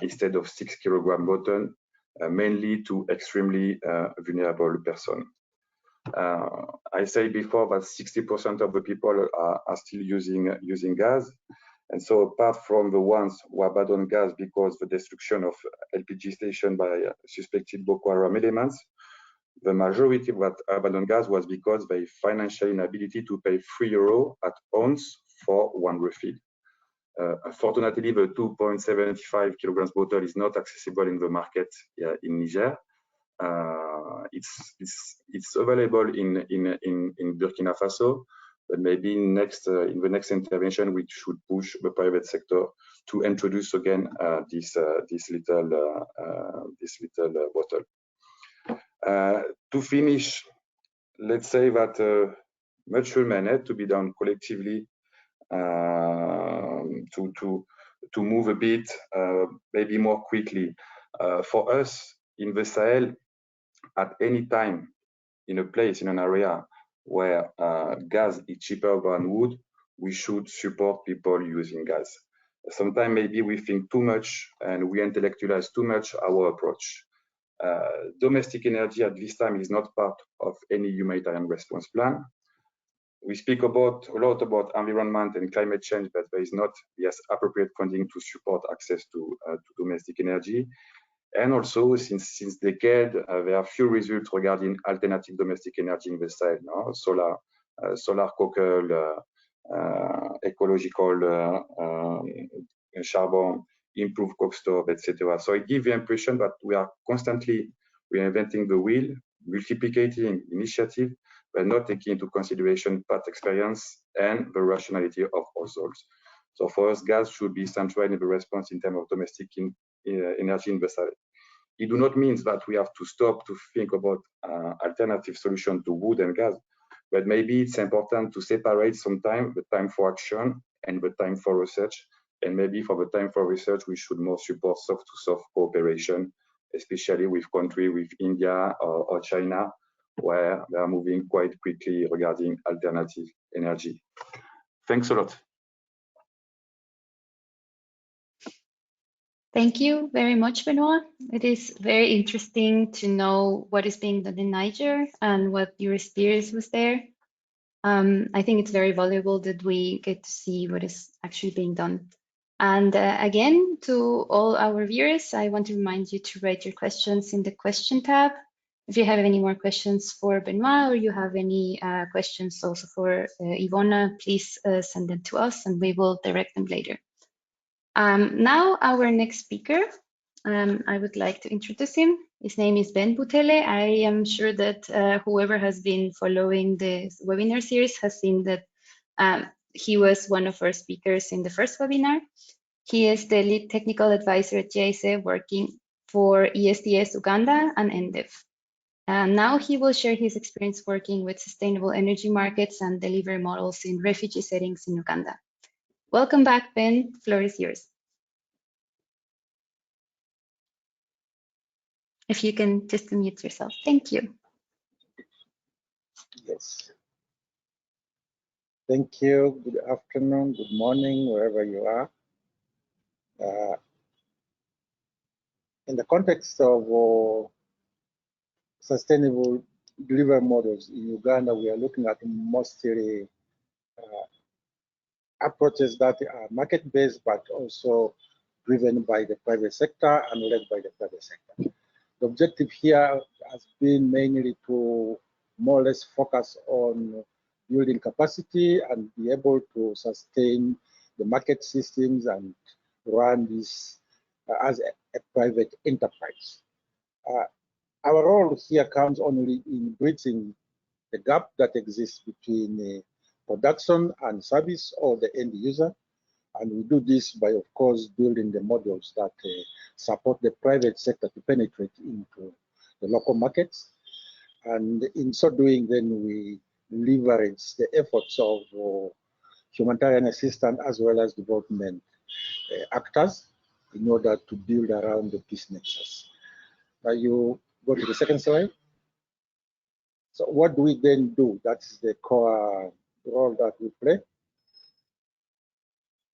instead of 6 kilogram bottle, mainly to extremely vulnerable persons. I said before that 60% of the people are still using gas. And so apart from the ones who abandoned gas because the destruction of LPG station by suspected Boko Haram elements, the majority of that abandoned gas was because they financial inability to pay €3 at ounce for one refill. Unfortunately, the 2.75 kilograms bottle is not accessible in the market in Niger. It's available in Burkina Faso, but maybe in the next intervention we should push the private sector to introduce again this little bottle. To finish, let's say that much remains to be done collectively to move a bit, maybe more quickly. For us in the Sahel, at any time in a place, in an area where gas is cheaper than wood, we should support people using gas. Sometimes maybe we think too much and we intellectualize too much our approach. Domestic energy at this time is not part of any humanitarian response plan. We speak a lot about environment and climate change, but there is not yet appropriate funding to support access to domestic energy. And also, since decades, there are few results regarding alternative domestic energy in the Sahel. No? Solar coal, ecological charbon, improved coke stove, etc. So it gives the impression that we are constantly reinventing the wheel, multiplicating initiative, but not taking into consideration past experience and the rationality of households. So for us, gas should be central in the response in terms of domestic energy in the Sahel. It do not mean that we have to stop to think about alternative solution to wood and gas, but maybe it's important to separate sometimes the time for action and the time for research. And maybe for the time for research, we should more support soft-to-soft cooperation, especially with countries with India or China, where they are moving quite quickly regarding alternative energy. Thanks a lot. Thank you very much, Benoit. It is very interesting to know what is being done in Niger and what your experience was there. I think it's very valuable that we get to see what is actually being done. And again, to all our viewers, I want to remind you to write your questions in the question tab. If you have any more questions for Benoit, or you have any questions also for Ivona, please send them to us and we will direct them later. Now our next speaker, I would like to introduce him. His name is Ben Butele. I am sure that whoever has been following this webinar series has seen that he was one of our speakers in the first webinar. He is the lead technical advisor at GISE working for ESDS Uganda and EnDev. Now he will share his experience working with sustainable energy markets and delivery models in refugee settings in Uganda. Welcome back, Ben. The floor is yours. If you can just unmute yourself. Thank you. Yes. Thank you. Good afternoon, good morning, wherever you are. In the context of sustainable delivery models in Uganda, we are looking at mostly approaches that are market-based, but also driven by the private sector and led by the private sector. The objective here has been mainly to more or less focus on building capacity and be able to sustain the market systems and run this as a private enterprise. Our role here comes only in bridging the gap that exists between production and service or the end user. And we do this by, of course, building the models that support the private sector to penetrate into the local markets. And in so doing, then we leverage the efforts of humanitarian assistance as well as development actors in order to build around the peace nexus. Now you go to the second slide. So what do we then do? That's the core role that we play.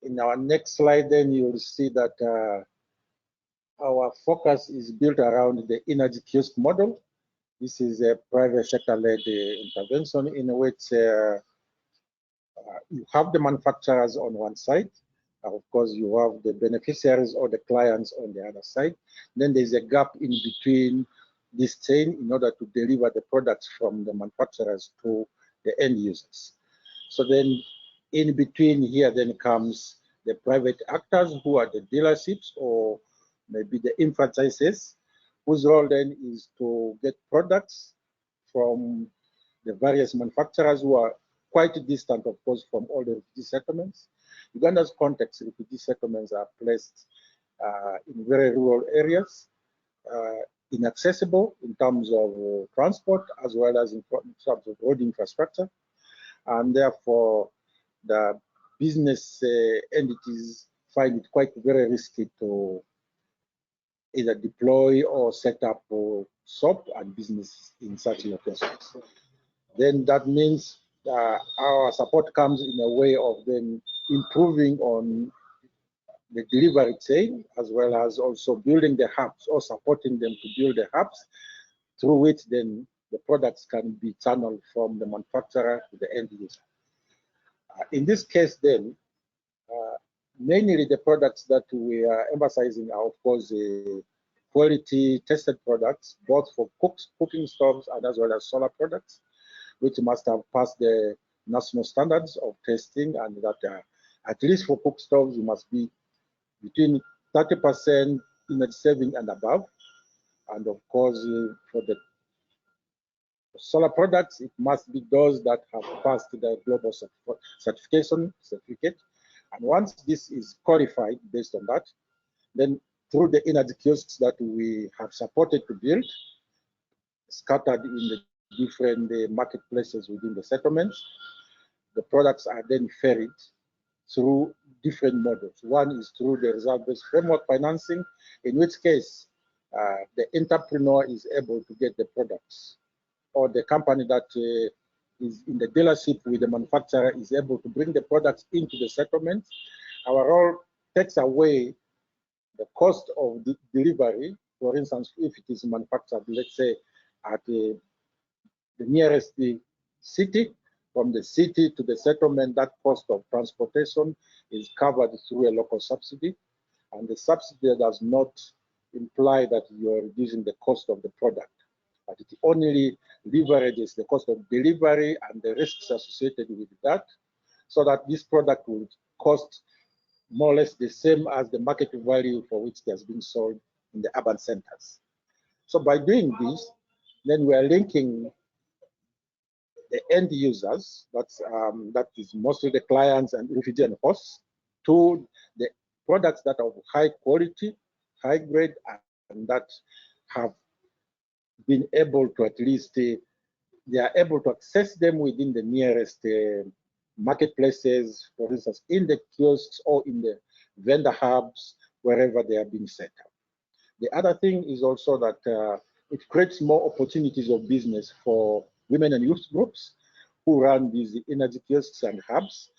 In our next slide, then you'll see that our focus is built around the energy kiosk model. This is a private sector-led intervention in which you have the manufacturers on one side. Of course, you have the beneficiaries or the clients on the other side. Then there's a gap in between this chain in order to deliver the products from the manufacturers to the end users. So then in between here then comes the private actors who are the dealerships or maybe the franchises, whose role then is to get products from the various manufacturers who are quite distant, of course, from all the refugee settlements. Uganda's context, refugee settlements are placed in very rural areas, inaccessible in terms of transport as well as in terms of road infrastructure. And therefore, the business entities find it quite very risky to either deploy or set up shop and business in such locations. Then that means our support comes in a way of then improving on the delivery chain, as well as also building the hubs or supporting them to build the hubs through which then the products can be channeled from the manufacturer to the end user. In this case then, mainly the products that we are emphasizing are, of course, quality tested products, both for cooking stoves and as well as solar products, which must have passed the national standards of testing, and that at least for cook stoves, you must be between 30% image saving and above. And of course, for the solar products, it must be those that have passed the global certificate. And once this is qualified based on that, then through the energy kiosks that we have supported to build, scattered in the different marketplaces within the settlements, the products are then ferried through different models. One is through the reserve-based framework financing, in which case the entrepreneur is able to get the products, or the company that is in the dealership with the manufacturer is able to bring the products into the settlement. Our role takes away the cost of the delivery. For instance, if it is manufactured, let's say, at the nearest city, from the city to the settlement, that cost of transportation is covered through a local subsidy. And the subsidy does not imply that you are reducing the cost of the product, but it only leverages the cost of delivery and the risks associated with that, so that this product will cost more or less the same as the market value for which it has been sold in the urban centers. So by doing this, then we are linking the end users, that is mostly the clients and refugee and hosts, to the products that are of high quality, high grade, and that have been able to at least, they are able to access them within the nearest marketplaces, for instance, in the kiosks or in the vendor hubs, wherever they are being set up. The other thing is also that it creates more opportunities of business for women and youth groups who run these energy kiosks and hubs,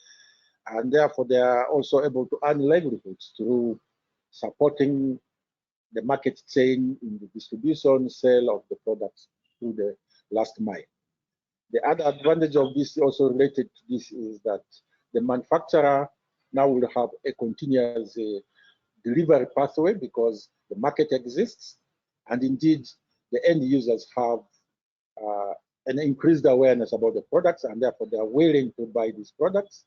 and therefore they are also able to earn livelihoods through supporting the market chain in the distribution, sale of the products through the last mile. The other advantage of this, also related to this, is that the manufacturer now will have a continuous delivery pathway because the market exists, and indeed the end users have an increased awareness about the products, and therefore they are willing to buy these products.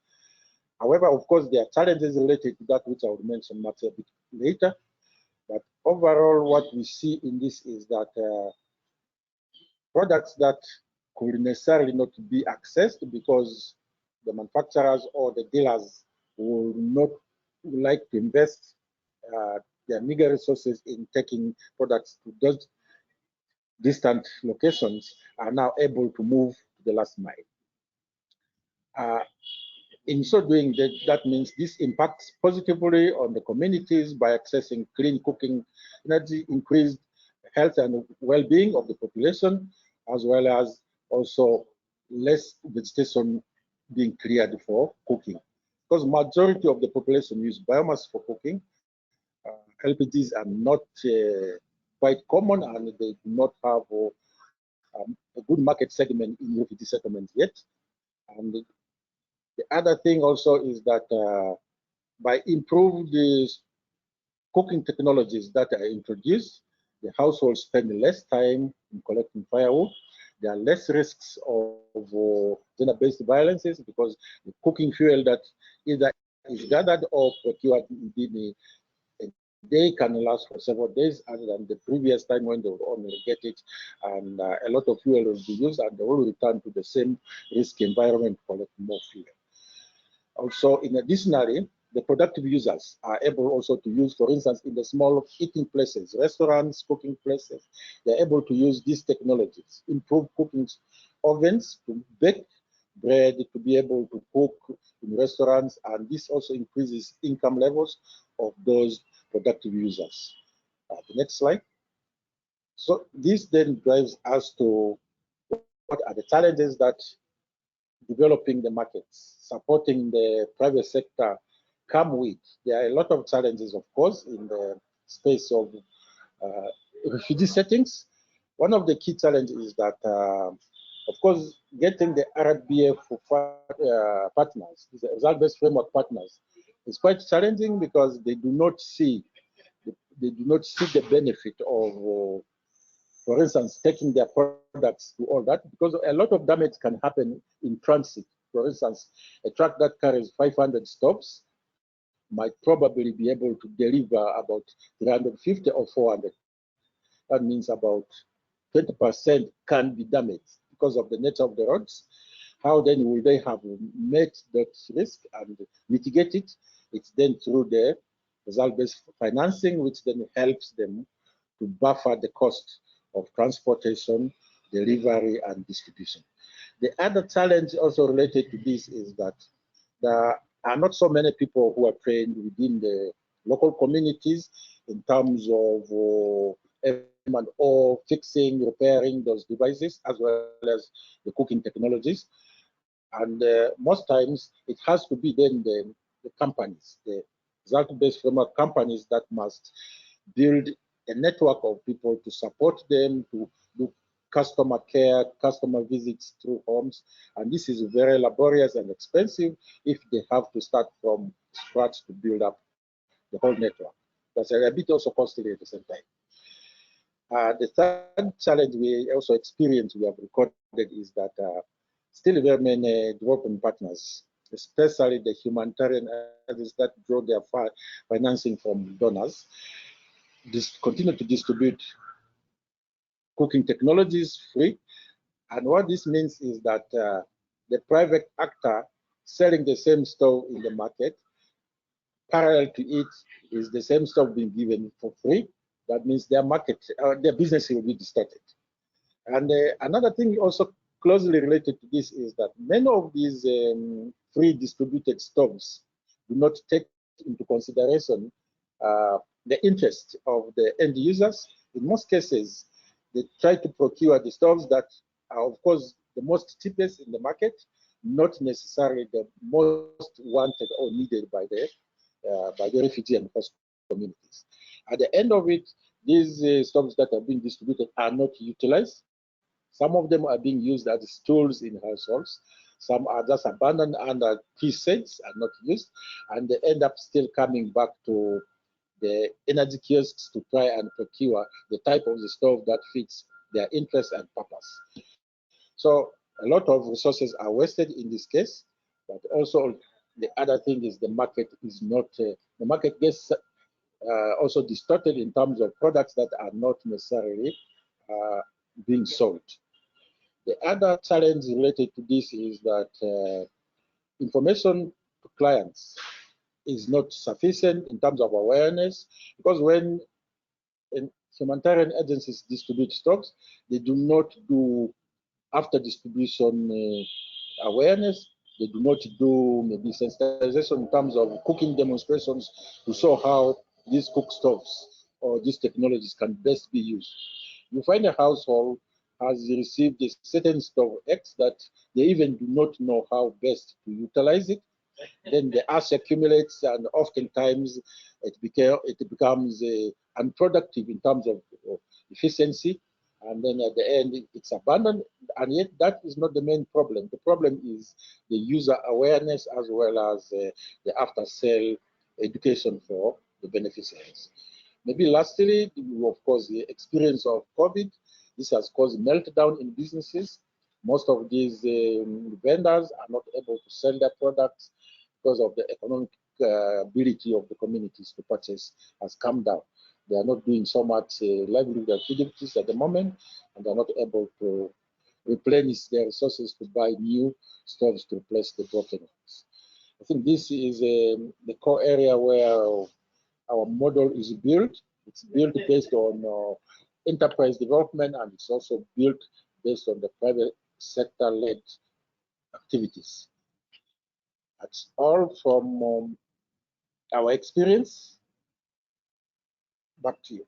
However, of course, there are challenges related to that, which I will mention much a bit later. But overall, what we see in this is that products that could necessarily not be accessed because the manufacturers or the dealers will not like to invest their meager resources in taking products to those distant locations are now able to move to the last mile. In so doing, that means this impacts positively on the communities by accessing clean cooking energy, increased health and well-being of the population, as well as also less vegetation being cleared for cooking. Because majority of the population use biomass for cooking, LPGs are not quite common, and they do not have a good market segment in refugee settlements yet. And the other thing also is that by improved cooking technologies that are introduced, the households spend less time in collecting firewood. There are less risks of gender-based violences because the cooking fuel that either is gathered or procured within a day can last for several days, other than the previous time when they would only get it, and a lot of fuel will be used, and they will return to the same risk environment to collect more fuel. Also, in additionally, the productive users are able also to use, for instance, in the small eating places, restaurants, cooking places, they're able to use these technologies, improve cooking ovens to bake bread, to be able to cook in restaurants, and this also increases income levels of those productive users. The next slide. So this then drives us to what are the challenges that developing the markets, supporting the private sector come with. There are a lot of challenges, of course, in the space of refugee settings. One of the key challenges is that, of course, getting the RBF partners, the result-based framework partners, is quite challenging because they do not see the benefit of, for instance, taking their products to all that, because a lot of damage can happen in transit. For instance, a truck that carries 500 stops might probably be able to deliver about 350 or 400. That means about 20% can be damaged because of the nature of the roads. How then will they have met that risk and mitigate it? It's then through the result-based financing, which then helps them to buffer the cost of transportation, delivery, and distribution. The other challenge also related to this is that there are not so many people who are trained within the local communities in terms of M&O, fixing, repairing those devices, as well as the cooking technologies. And most times it has to be then the companies, the result-based framework companies, that must build a network of people to support them, to do customer care, customer visits through homes, and this is very laborious and expensive if they have to start from scratch to build up the whole network. That's a bit also costly at the same time. The third challenge we also experience, we have recorded, is that still very many development partners, especially the humanitarian agencies that draw their financing from donors, continue to distribute cooking technologies free. And what this means is that the private actor selling the same stove in the market, parallel to it is the same stove being given for free. That means their market, their business will be distorted. And another thing also closely related to this is that many of these free distributed stoves do not take into consideration the interest of the end users. In most cases, they try to procure the stoves that are, of course, the most cheapest in the market, not necessarily the most wanted or needed by the refugee and host communities. At the end of it, these stoves that are being distributed are not utilized. Some of them are being used as tools in households. Some are just abandoned under key sets and not used, and they end up still coming back to the energy kiosks to try and procure the type of the stove that fits their interest and purpose. So a lot of resources are wasted in this case, but also the other thing is the market is not, the market gets also distorted in terms of products that are not necessarily being sold. The other challenge related to this is that information to clients is not sufficient in terms of awareness, because when humanitarian agencies distribute stocks, they do not do after distribution awareness. They do not do maybe sensitization in terms of cooking demonstrations to show how these cook stoves or these technologies can best be used. You find a household has received a certain stove X that they even do not know how best to utilize it. Then the ash accumulates, and oftentimes it becomes unproductive in terms of efficiency. And then at the end, it's abandoned. And yet that is not the main problem. The problem is the user awareness as well as the after-sale education for the beneficiaries. Maybe lastly, of course, the experience of COVID. This has caused meltdown in businesses. Most of these vendors are not able to sell their products because of the economic ability of the communities to purchase has come down. They are not doing so much livelihood activities at the moment, and they're not able to replenish their resources to buy new stoves to replace the broken ones. I think this is the core area where our model is built. It's built based on enterprise development, and it's also built based on the private sector-led activities. That's all from our experience. Back to you.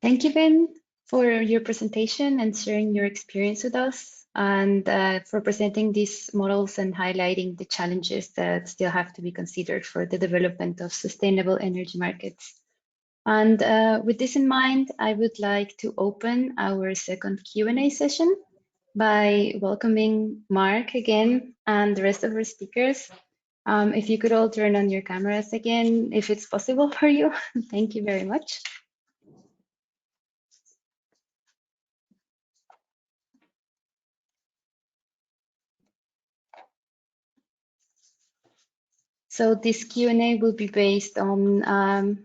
Thank you, Ben, for your presentation and sharing your experience with us, and for presenting these models and highlighting the challenges that still have to be considered for the development of sustainable energy markets. And with this in mind, I would like to open our second Q&A session by welcoming Mark again and the rest of our speakers. If you could all turn on your cameras again, if it's possible for you. Thank you very much. So this Q&A will be based on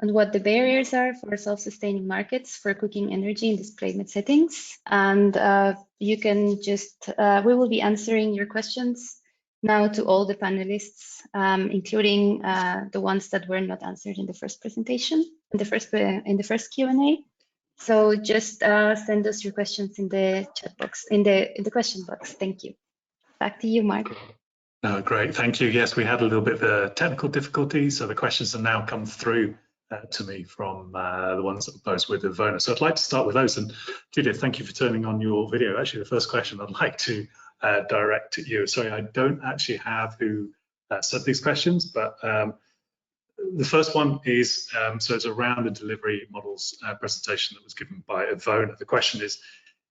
what the barriers are for self-sustaining markets for cooking energy in displacement settings. And you can just, we will be answering your questions now to all the panelists, including the ones that were not answered in the first presentation, in the first Q&A. So just send us your questions in the chat box, in the question box. Thank you. Back to you, Mark. Great, thank you. Yes, we had a little bit of technical difficulty, so the questions have now come through to me from the ones that were posed with Ivona. So I'd like to start with those. And Judith, thank you for turning on your video. Actually, the first question I'd like to direct at you. Sorry, I don't actually have who set these questions, but the first one is, so it's around the delivery models presentation that was given by Ivona. The question is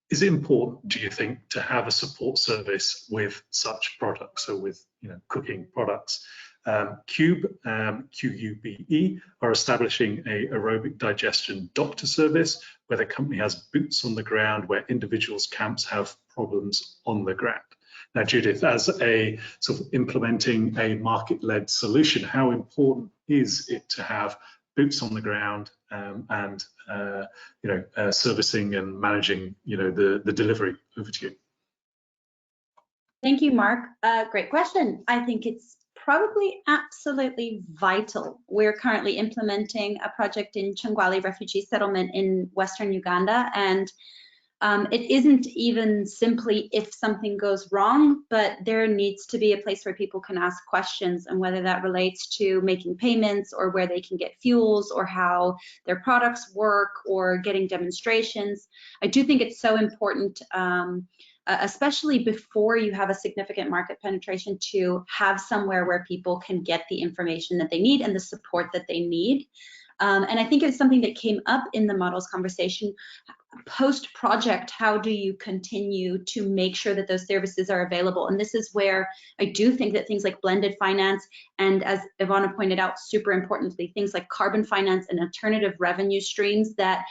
it important, do you think, to have a support service with such products, so with cooking products? Cube, QUBE, are establishing a aerobic digestion doctor service where the company has boots on the ground, where individuals' camps have problems on the ground. Now, Judith, as a sort of implementing a market-led solution, how important is it to have boots on the ground and servicing and managing the delivery? Over to you. Thank you, Mark. Great question. I think it's probably absolutely vital. We're currently implementing a project in Changwali refugee settlement in Western Uganda, and it isn't even simply if something goes wrong, but there needs to be a place where people can ask questions, and whether that relates to making payments or where they can get fuels or how their products work or getting demonstrations. I do think it's so important, especially before you have a significant market penetration, to have somewhere where people can get the information that they need and the support that they need. And I think it's something that came up in the models conversation. Post-project, how do you continue to make sure that those services are available? And this is where I do think that things like blended finance, and as Ivona pointed out, super importantly, things like carbon finance and alternative revenue streams that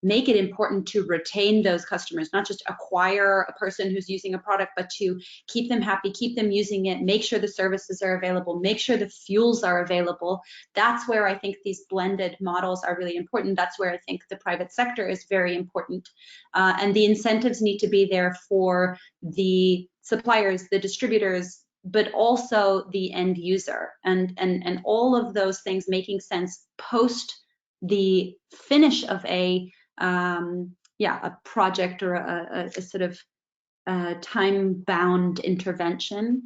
make it important to retain those customers, not just acquire a person who's using a product, but to keep them happy, keep them using it, make sure the services are available, make sure the fuels are available. That's where I think these blended models are really important. That's where I think the private sector is very important. And the incentives need to be there for the suppliers, the distributors, but also the end user, and all of those things making sense post the finish of a project or a sort of time-bound intervention.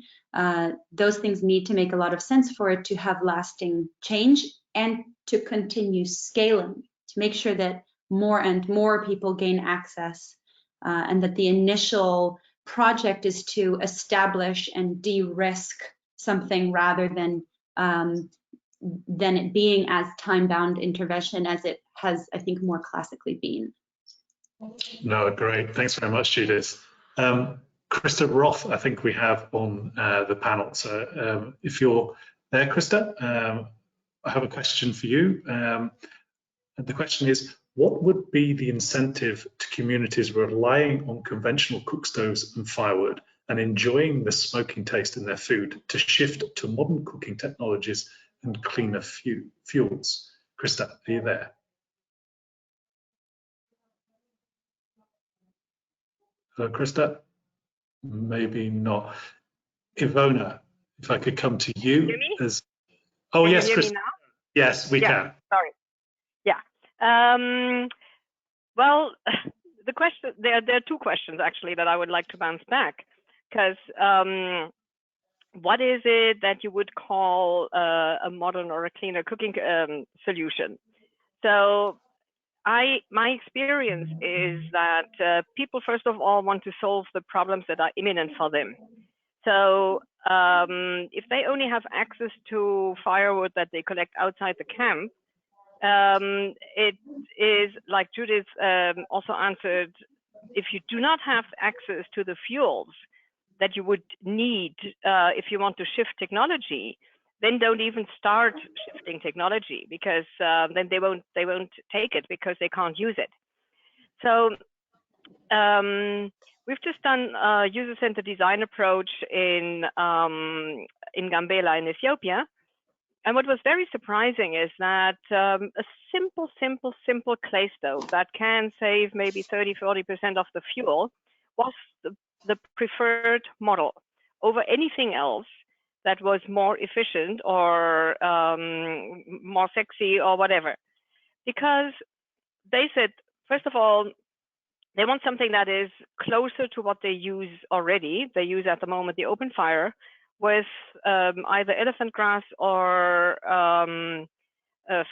Those things need to make a lot of sense for it to have lasting change and to continue scaling, to make sure that more and more people gain access, and that the initial project is to establish and de-risk something rather than it being as time-bound intervention as it has, I think, more classically been. No, great. Thanks very much, Judith. Krista Roth, I think we have on the panel. So if you're there, Krista, I have a question for you. And the question is, what would be the incentive to communities relying on conventional cook stoves and firewood and enjoying the smoking taste in their food to shift to modern cooking technologies and cleaner fuels? Krista, are you there? Hello, Krista? Maybe not. Ivona, if I could come to you as... Oh, can yes, you hear Krista. me now? Yes, we can. Sorry. Yeah. Well, the question, there are two questions actually that I would like to bounce back, because what is it that you would call a modern or a cleaner cooking solution? So my experience is that people first of all want to solve the problems that are imminent for them. So if they only have access to firewood that they collect outside the camp, it is, like Judith also answered, if you do not have access to the fuels that you would need if you want to shift technology, then don't even start shifting technology, because then they won't take it because they can't use it. So we've just done a user-centered design approach in Gambela in Ethiopia. And what was very surprising is that a simple clay stove that can save maybe 30–40% of the fuel was the preferred model over anything else that was more efficient or more sexy or whatever. Because they said, first of all, they want something that is closer to what they use already. They use at the moment the open fire with either elephant grass or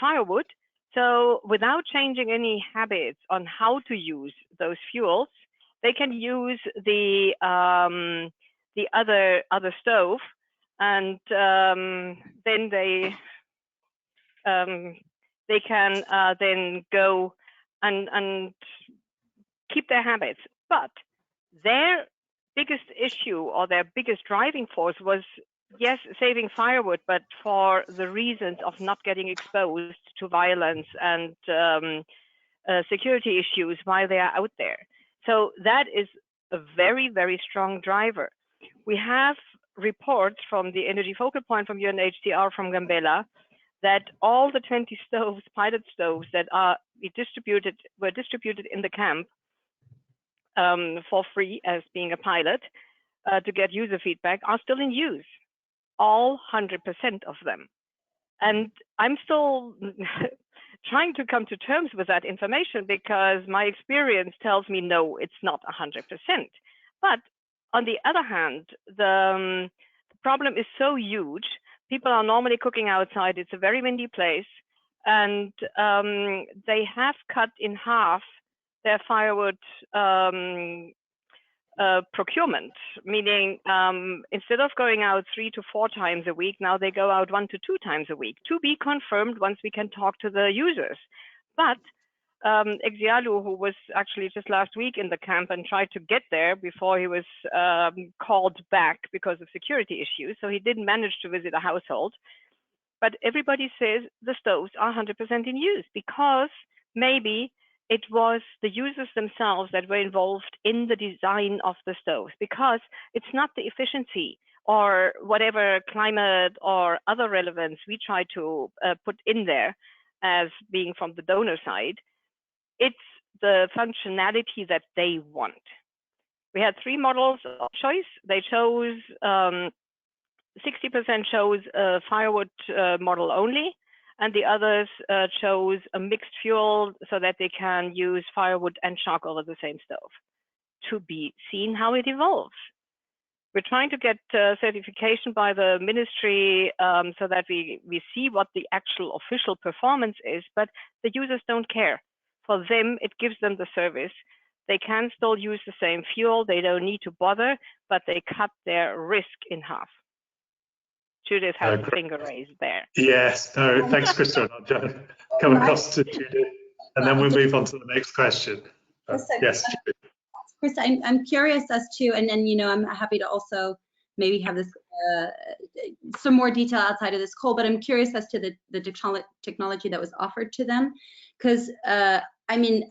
firewood. So without changing any habits on how to use those fuels, they can use the other stove, and then they they can then go and keep their habits. But their biggest issue or their biggest driving force was, yes, saving firewood, but for the reasons of not getting exposed to violence and security issues while they are out there. So that is a very, very strong driver. We have reports from the Energy Focal Point, from UNHCR, from Gambela, that all the 20 stoves, pilot stoves that were distributed in the camp for free as being a pilot to get user feedback are still in use, all 100% of them. And I'm still trying to come to terms with that information, because my experience tells me no, it's not 100%. But on the other hand, the problem is so huge. People are normally cooking outside. It's a very windy place, and they have cut in half their firewood procurement, meaning instead of going out 3 to 4 times a week, now they go out 1 to 2 times a week, to be confirmed once we can talk to the users. But Exialu, who was actually just last week in the camp and tried to get there before he was called back because of security issues, so he didn't manage to visit a household. But everybody says the stoves are 100% in use, because maybe it was the users themselves that were involved in the design of the stoves, because it's not the efficiency or whatever climate or other relevance we try to put in there as being from the donor side. It's the functionality that they want. We had 3 models of choice. They chose 60% chose a firewood model only, and the others chose a mixed fuel so that they can use firewood and charcoal at the same stove. To be seen how it evolves. We're trying to get certification by the ministry so that we see what the actual official performance is, but the users don't care. For them, it gives them the service. They can still use the same fuel. They don't need to bother, but they cut their risk in half. Judith has a finger raised there. Yes, no, thanks, Christopher. I'll come across to Judith, and then we'll move on to the next question. Yes, Judith. Chris, I'm curious as to, and then, you know, I'm happy to also maybe have this some more detail outside of this call, but I'm curious as to the technology that was offered to them, because I mean,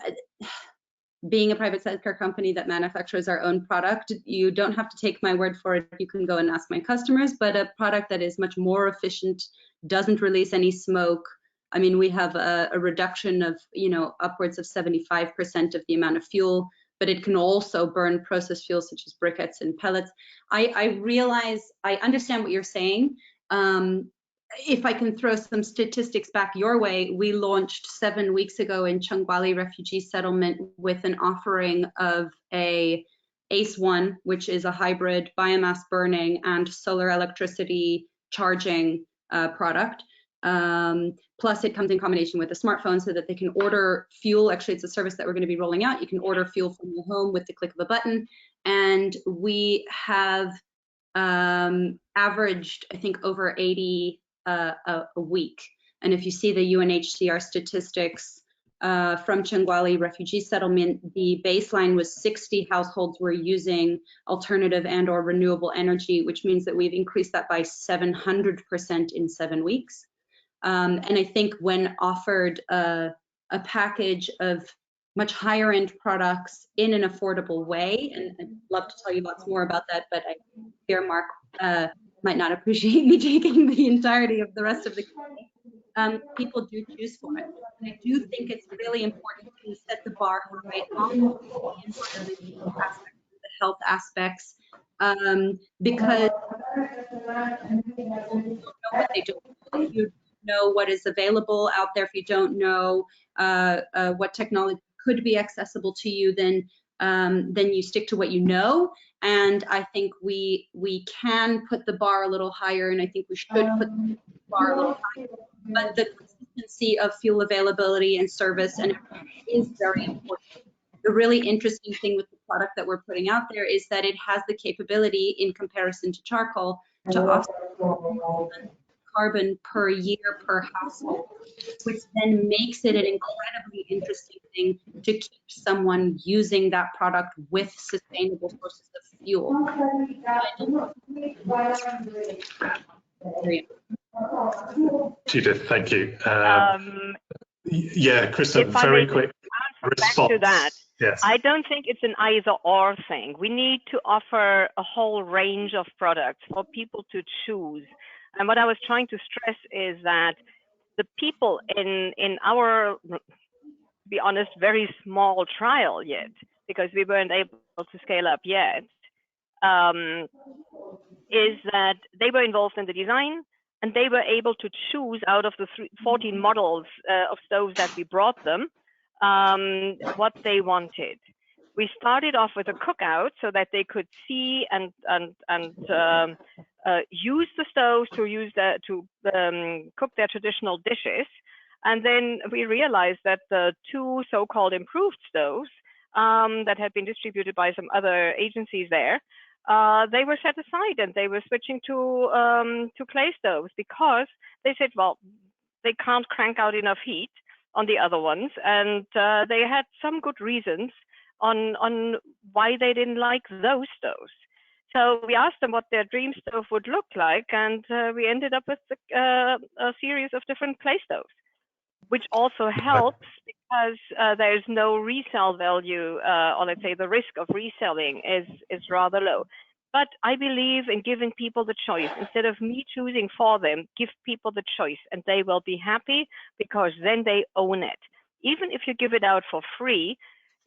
being a private sector company that manufactures our own product, you don't have to take my word for it. You can go and ask my customers, but a product that is much more efficient, doesn't release any smoke. I mean, we have a reduction of, you know, upwards of 75% of the amount of fuel, but it can also burn processed fuels such as briquettes and pellets. I realize, I understand what you're saying. If I can throw some statistics back your way, we launched 7 weeks ago in Changwali refugee settlement with an offering of a ACE1, which is a hybrid biomass burning and solar electricity charging product. Plus it comes in combination with a smartphone so that they can order fuel. Actually, it's a service that we're going to be rolling out. You can order fuel from your home with the click of a button. And we have averaged, I think, over 80 a week. And if you see the UNHCR statistics from Changwali refugee settlement, the baseline was 60 households were using alternative and or renewable energy, which means that we've increased that by 700% in 7 weeks. And I think when offered a package of much higher end products in an affordable way, and I'd love to tell you lots more about that, but I fear Mark might not appreciate me taking the entirety of the rest of the Q&A. People do choose for it. I do think it's really important to set the bar right on the environmental aspects, the health aspects, because you don't know what they do. If you know what is available out there, if you don't know what technology could be accessible to you, then you stick to what you know. And I think we can put the bar a little higher, and I think we should put the bar a little higher. But the consistency of fuel availability and service and is very important. The really interesting thing with the product that we're putting out there is that it has the capability, in comparison to charcoal, to offset carbon per year per household, which then makes it an incredibly interesting thing to keep someone using that product with sustainable sources of fuel. Judith, thank you. Yeah, Krista, if very quick response. Back to that. Yes. I don't think it's an either-or thing. We need to offer a whole range of products for people to choose. And what I was trying to stress is that the people in our, to be honest, very small trial yet, because we weren't able to scale up yet, is that they were involved in the design and they were able to choose out of the 14 models of stoves that we brought them what they wanted. We started off with a cookout so that they could see and use the stoves to cook their traditional dishes. And then we realized that the two so-called improved stoves that had been distributed by some other agencies there, they were set aside and they were switching to clay stoves because they said, well, they can't crank out enough heat on the other ones, and they had some good reasons on why they didn't like those stoves. So we asked them what their dream stove would look like, and we ended up with a series of different clay stoves, which also helps because there's no resale value, or let's say the risk of reselling is rather low. But I believe in giving people the choice. Instead of me choosing for them, give people the choice and they will be happy because then they own it. Even if you give it out for free,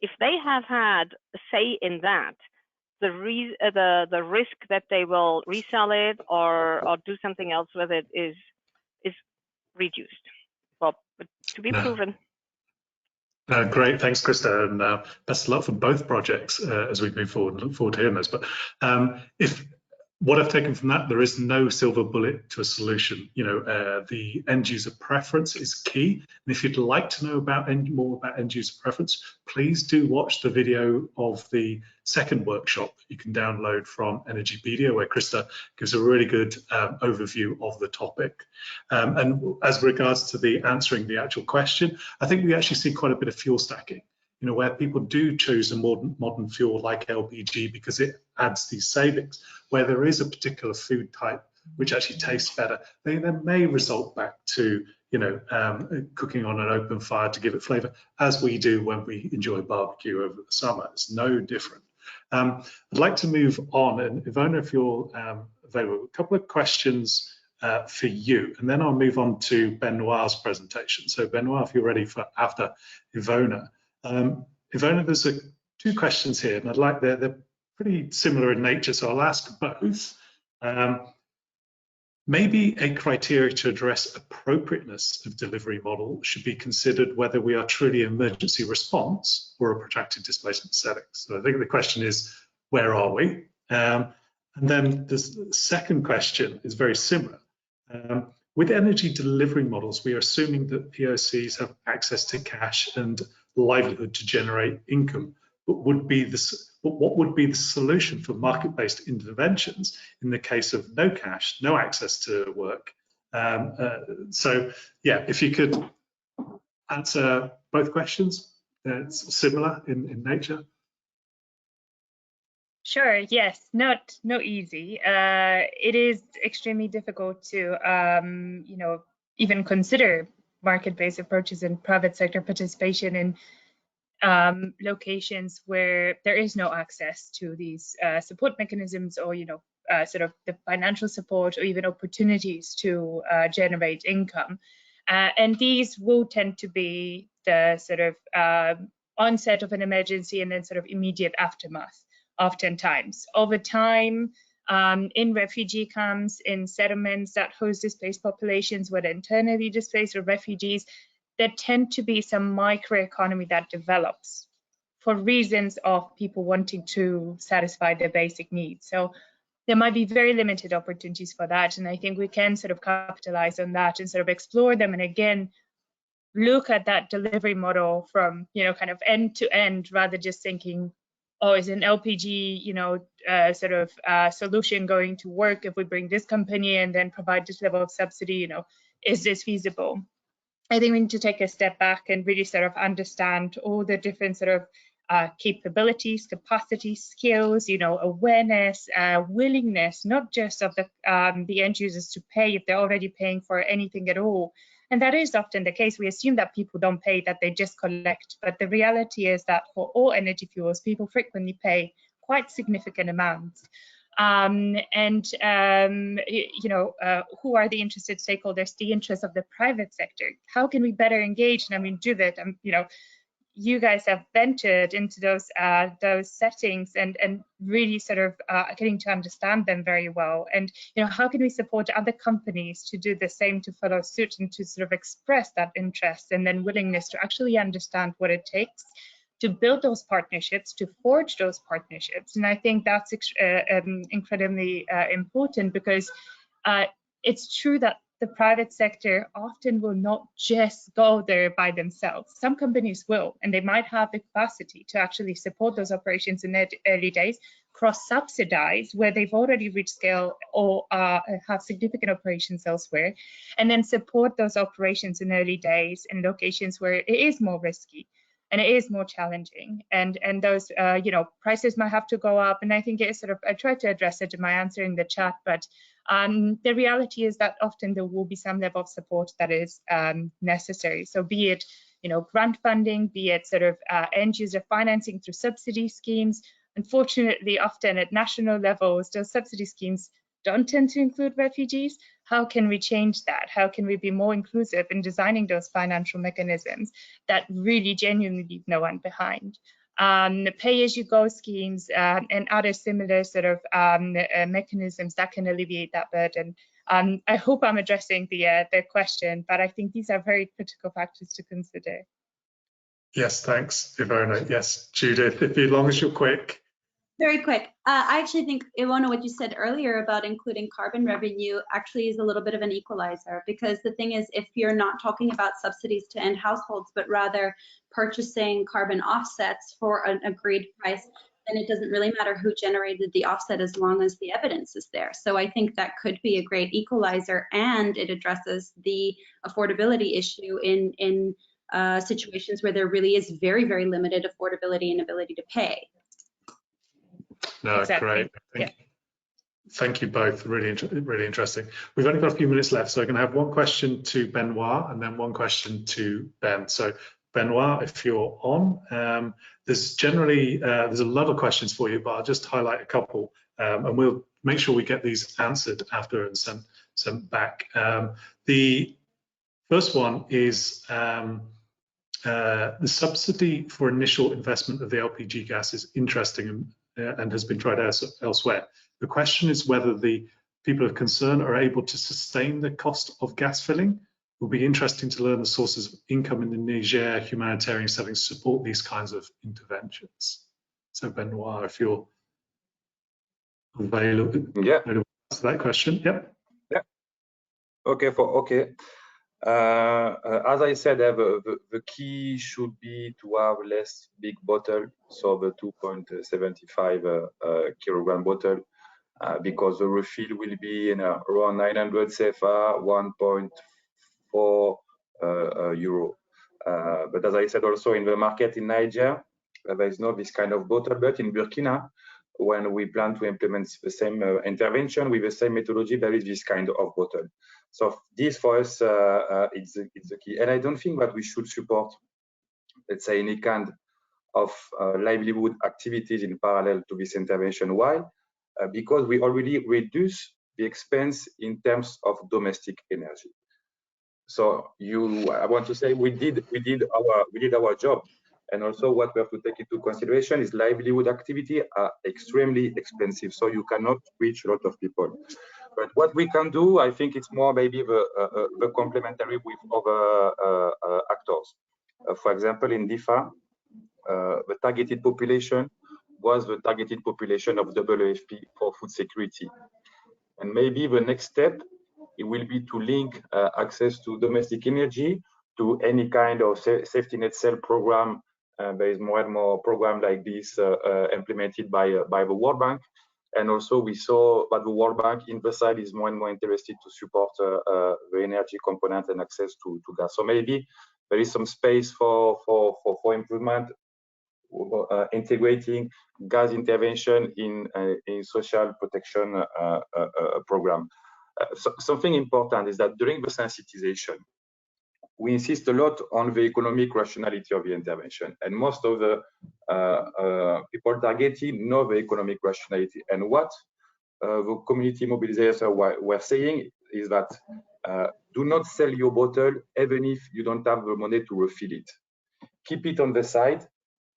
if they have had a say in that, the risk that they will resell it or do something else with it is reduced. Well, but to be proven. Great, thanks, Krista, and best of luck for both projects as we move forward. Look forward to hearing those. But if what I've taken from that, there is no silver bullet to a solution. You know, the end user preference is key. And if you'd like to know about more about end user preference, please do watch the video of the second workshop you can download from Energypedia, where Krista gives a really good overview of the topic. And as regards to the answering the actual question, I think we actually see quite a bit of fuel stacking. You know, where people do choose a modern fuel like LPG because it adds these savings, where there is a particular food type which actually tastes better, they then may result back to, you know, cooking on an open fire to give it flavor, as we do when we enjoy barbecue over the summer. It's no different. I'd like to move on, and Ivona, if you're available, a couple of questions for you, and then I'll move on to Benoit's presentation. So Benoit, if you're ready for after Ivona. Ivona, there's two questions here, and I'd like they're pretty similar in nature, so I'll ask both. Maybe a criteria to address appropriateness of delivery model should be considered whether we are truly emergency response or a protracted displacement setting. So I think the question is, where are we? And then the second question is very similar. With energy delivery models, we are assuming that POCs have access to cash and livelihood to generate income. But what would be the solution for market-based interventions in the case of no cash, no access to work? So yeah, if you could answer both questions, it's similar in nature. Sure. Yes. Not easy. It is extremely difficult to, you know, even consider market-based approaches in private sector participation in locations where there is no access to these support mechanisms, or, you know, sort of the financial support or even opportunities to generate income. And these will tend to be the sort of onset of an emergency and then sort of immediate aftermath. Oftentimes, over time, in refugee camps, in settlements that host displaced populations, whether internally displaced or refugees, there tend to be some microeconomy that develops for reasons of people wanting to satisfy their basic needs. So there might be very limited opportunities for that. And I think we can sort of capitalize on that and sort of explore them. And again, look at that delivery model from, you know, kind of end to end, rather just thinking oh, is an LPG, sort of solution going to work if we bring this company and then provide this level of subsidy? Is this feasible? I think we need to take a step back and really sort of understand all the different sort of capabilities, capacity, skills, awareness, willingness, not just of the end users to pay if they're already paying for anything at all. And that is often the case. We assume that people don't pay, that they just collect. But the reality is that for all energy fuels, people frequently pay quite significant amounts. Who are the interested stakeholders? The interests of the private sector. How can we better engage? And I mean, Judith, you guys have ventured into those settings and really sort of getting to understand them very well. And how can we support other companies to do the same, to follow suit and to sort of express that interest and then willingness to actually understand what it takes to build those partnerships, to forge those partnerships. And I think that's incredibly important, because it's true that the private sector often will not just go there by themselves. Some companies will, and they might have the capacity to actually support those operations in the early days, cross-subsidize where they've already reached scale or have significant operations elsewhere, and then support those operations in early days in locations where it is more risky and it is more challenging, and those prices might have to go up. And I think it's sort of, I tried to address it in my answer in the chat, but the reality is that often there will be some level of support that is necessary. So be it grant funding, be it sort of end user financing through subsidy schemes. Unfortunately, often at national levels, those subsidy schemes don't tend to include refugees. How can we change that? How can we be more inclusive in designing those financial mechanisms that really genuinely leave no one behind? Pay-as-you-go schemes and other similar sort of mechanisms that can alleviate that burden. I hope I'm addressing the question, but I think these are very critical factors to consider. Yes, thanks, Ivona. Yes, Judith, as long as you're quick. Very quick. I actually think, Ilona, what you said earlier about including carbon revenue actually is a little bit of an equalizer, because the thing is, if you're not talking about subsidies to end households, but rather purchasing carbon offsets for an agreed price, then it doesn't really matter who generated the offset as long as the evidence is there. So I think that could be a great equalizer, and it addresses the affordability issue in situations where there really is very, very limited affordability and ability to pay. No, exactly. Great. Thank you both. Really interesting. We've only got a few minutes left, so I can have one question to Benoit and then one question to Ben. So Benoit, if you're on, there's a lot of questions for you, but I'll just highlight a couple, and we'll make sure we get these answered after and sent back. The first one is the subsidy for initial investment of the LPG gas is interesting and has been tried elsewhere. The question is whether the people of concern are able to sustain the cost of gas filling. It will be interesting to learn the sources of income in the Niger humanitarian settings to support these kinds of interventions. So Benoit, if you're available to answer that question. Yep. Yeah. Okay. As I said, the key should be to have less big bottle, so the 2.75 kilogram bottle, because the refill will be in around 900 CFA, 1.4 euro. But as I said, also in the market in Niger, there is not this kind of bottle, but in Burkina, when we plan to implement the same intervention with the same methodology, there is this kind of bottle. So this for us, it's the key. And I don't think that we should support, let's say, any kind of livelihood activities in parallel to this intervention. Why? Because we already reduce the expense in terms of domestic energy. So I want to say we did our job. And also what we have to take into consideration is livelihood activity are extremely expensive. So you cannot reach a lot of people. But what we can do, I think it's more maybe the complementary with other actors. For example, in DIFA, the targeted population was the targeted population of WFP for food security. And maybe the next step, it will be to link access to domestic energy to any kind of safety net cell program There is more and more programs like this implemented by the World Bank. And also we saw that the World Bank in the side is more and more interested to support the energy component and access to gas. So maybe there is some space for improvement, integrating gas intervention in social protection program. Something important is that during the sensitization, we insist a lot on the economic rationality of the intervention, and most of the people targeted know the economic rationality. And what the community mobilizers were saying is that do not sell your bottle even if you don't have the money to refill it. Keep it on the side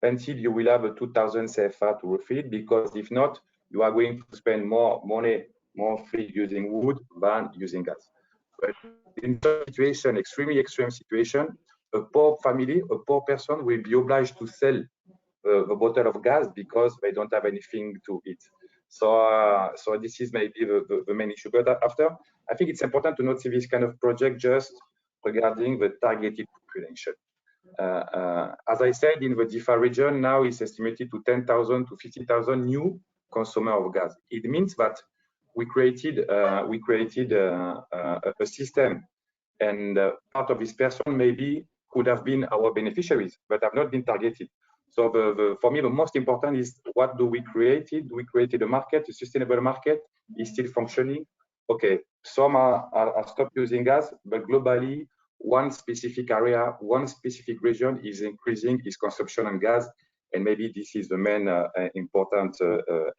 until you will have a 2,000 CFA to refill it, because if not, you are going to spend more money, more free using wood than using gas. But in that situation, extremely extreme situation, a poor family, a poor person will be obliged to sell the bottle of gas because they don't have anything to eat. So this is maybe the main issue. But after, I think it's important to not see this kind of project just regarding the targeted population. As I said, in the DIFA region, now it's estimated to 10,000 to 50,000 new consumers of gas. It means that we created a system, and part of this person maybe could have been our beneficiaries, but have not been targeted. So for me, the most important is what do we create? Do we create a market, a sustainable market? Is still functioning? Okay, some are stopped using gas, but globally, one specific area, one specific region is increasing its consumption on gas, and maybe this is the main important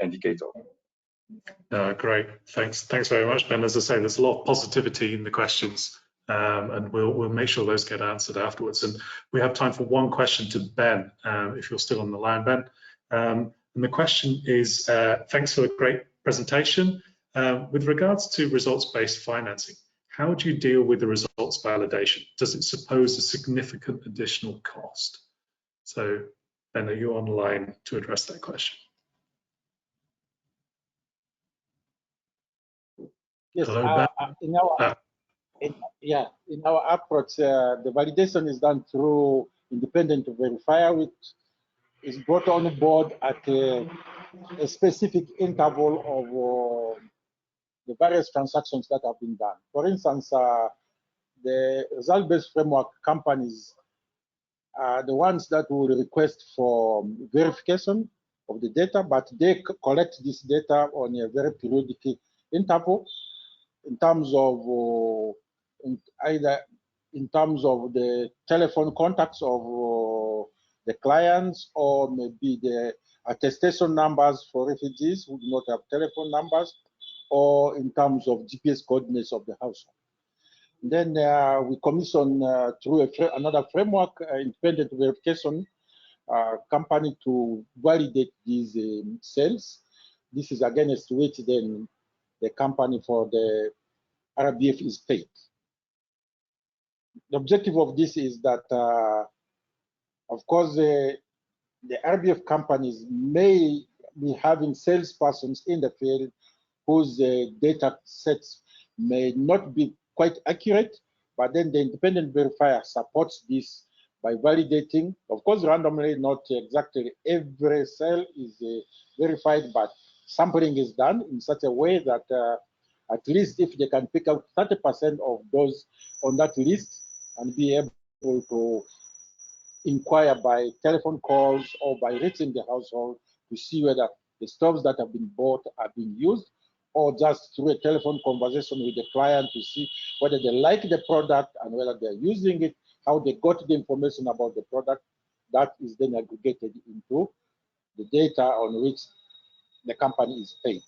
indicator. Great, thanks very much, Ben. As I say, there's a lot of positivity in the questions, and we'll make sure those get answered afterwards. And we have time for one question to Ben, if you're still on the line, Ben. And the question is, thanks for the great presentation. With regards to results-based financing, how would you deal with the results validation? Does it suppose a significant additional cost? So, Ben, are you online to address that question? Yes, hello, Ben. In our approach, the validation is done through independent verifier, which is brought on board at a specific interval of the various transactions that have been done. For instance, the result-based framework companies are the ones that will request for verification of the data, but they collect this data on a very periodic interval in terms of either in terms of the telephone contacts of the clients, or maybe the attestation numbers for refugees who do not have telephone numbers, or in terms of GPS coordinates of the household. Then we commission through another framework, independent verification company to validate these cells. This is against which then the company for the RBF is paid. The objective of this is that, of course, the RBF companies may be having salespersons in the field whose data sets may not be quite accurate, but then the independent verifier supports this by validating. Of course, randomly, not exactly every cell is verified, but sampling is done in such a way that at least if they can pick out 30% of those on that list and be able to inquire by telephone calls or by reaching the household to see whether the stoves that have been bought are being used, or just through a telephone conversation with the client to see whether they like the product and whether they're using it, how they got the information about the product. That is then aggregated into the data on which the company is paid.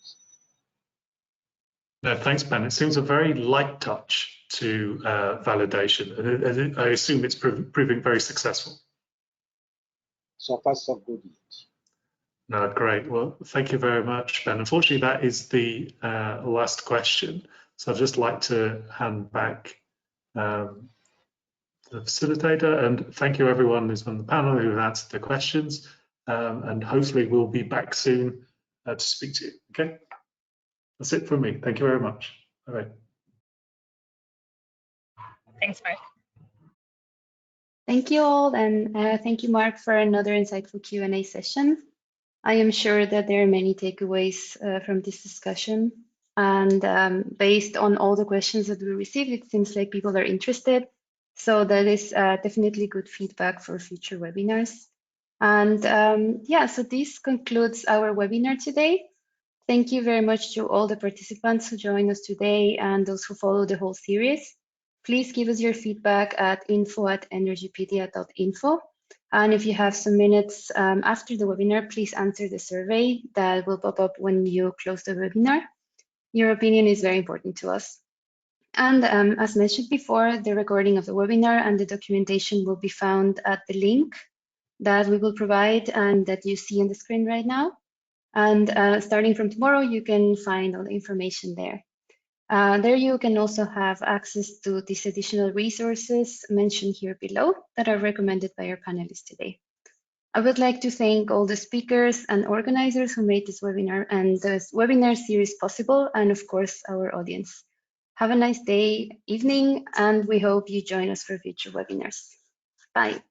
No, thanks, Ben. It seems a very light touch to validation, and I assume it's proving very successful. So far, so good. No, great. Well, thank you very much, Ben. Unfortunately, that is the last question. So I'd just like to hand back to the facilitator, and thank you everyone who's on the panel who answered the questions, and hopefully we'll be back soon to speak to you. Okay, that's it from me. Thank you very much. All right. Thanks, Mark. Thank you all, and thank you, Mark, for another insightful Q&A session. I am sure that there are many takeaways from this discussion. And based on all the questions that we received, it seems like people are interested. So that is definitely good feedback for future webinars. And yeah, so this concludes our webinar today. Thank you very much to all the participants who joined us today and those who follow the whole series. Please give us your feedback at info@energypedia.info. And if you have some minutes after the webinar, please answer the survey that will pop up when you close the webinar. Your opinion is very important to us. And as mentioned before, the recording of the webinar and the documentation will be found at the link that we will provide and that you see on the screen right now. And starting from tomorrow, you can find all the information there. There you can also have access to these additional resources mentioned here below that are recommended by our panelists today. I would like to thank all the speakers and organizers who made this webinar and this webinar series possible, and of course, our audience. Have a nice day, evening, and we hope you join us for future webinars. Bye.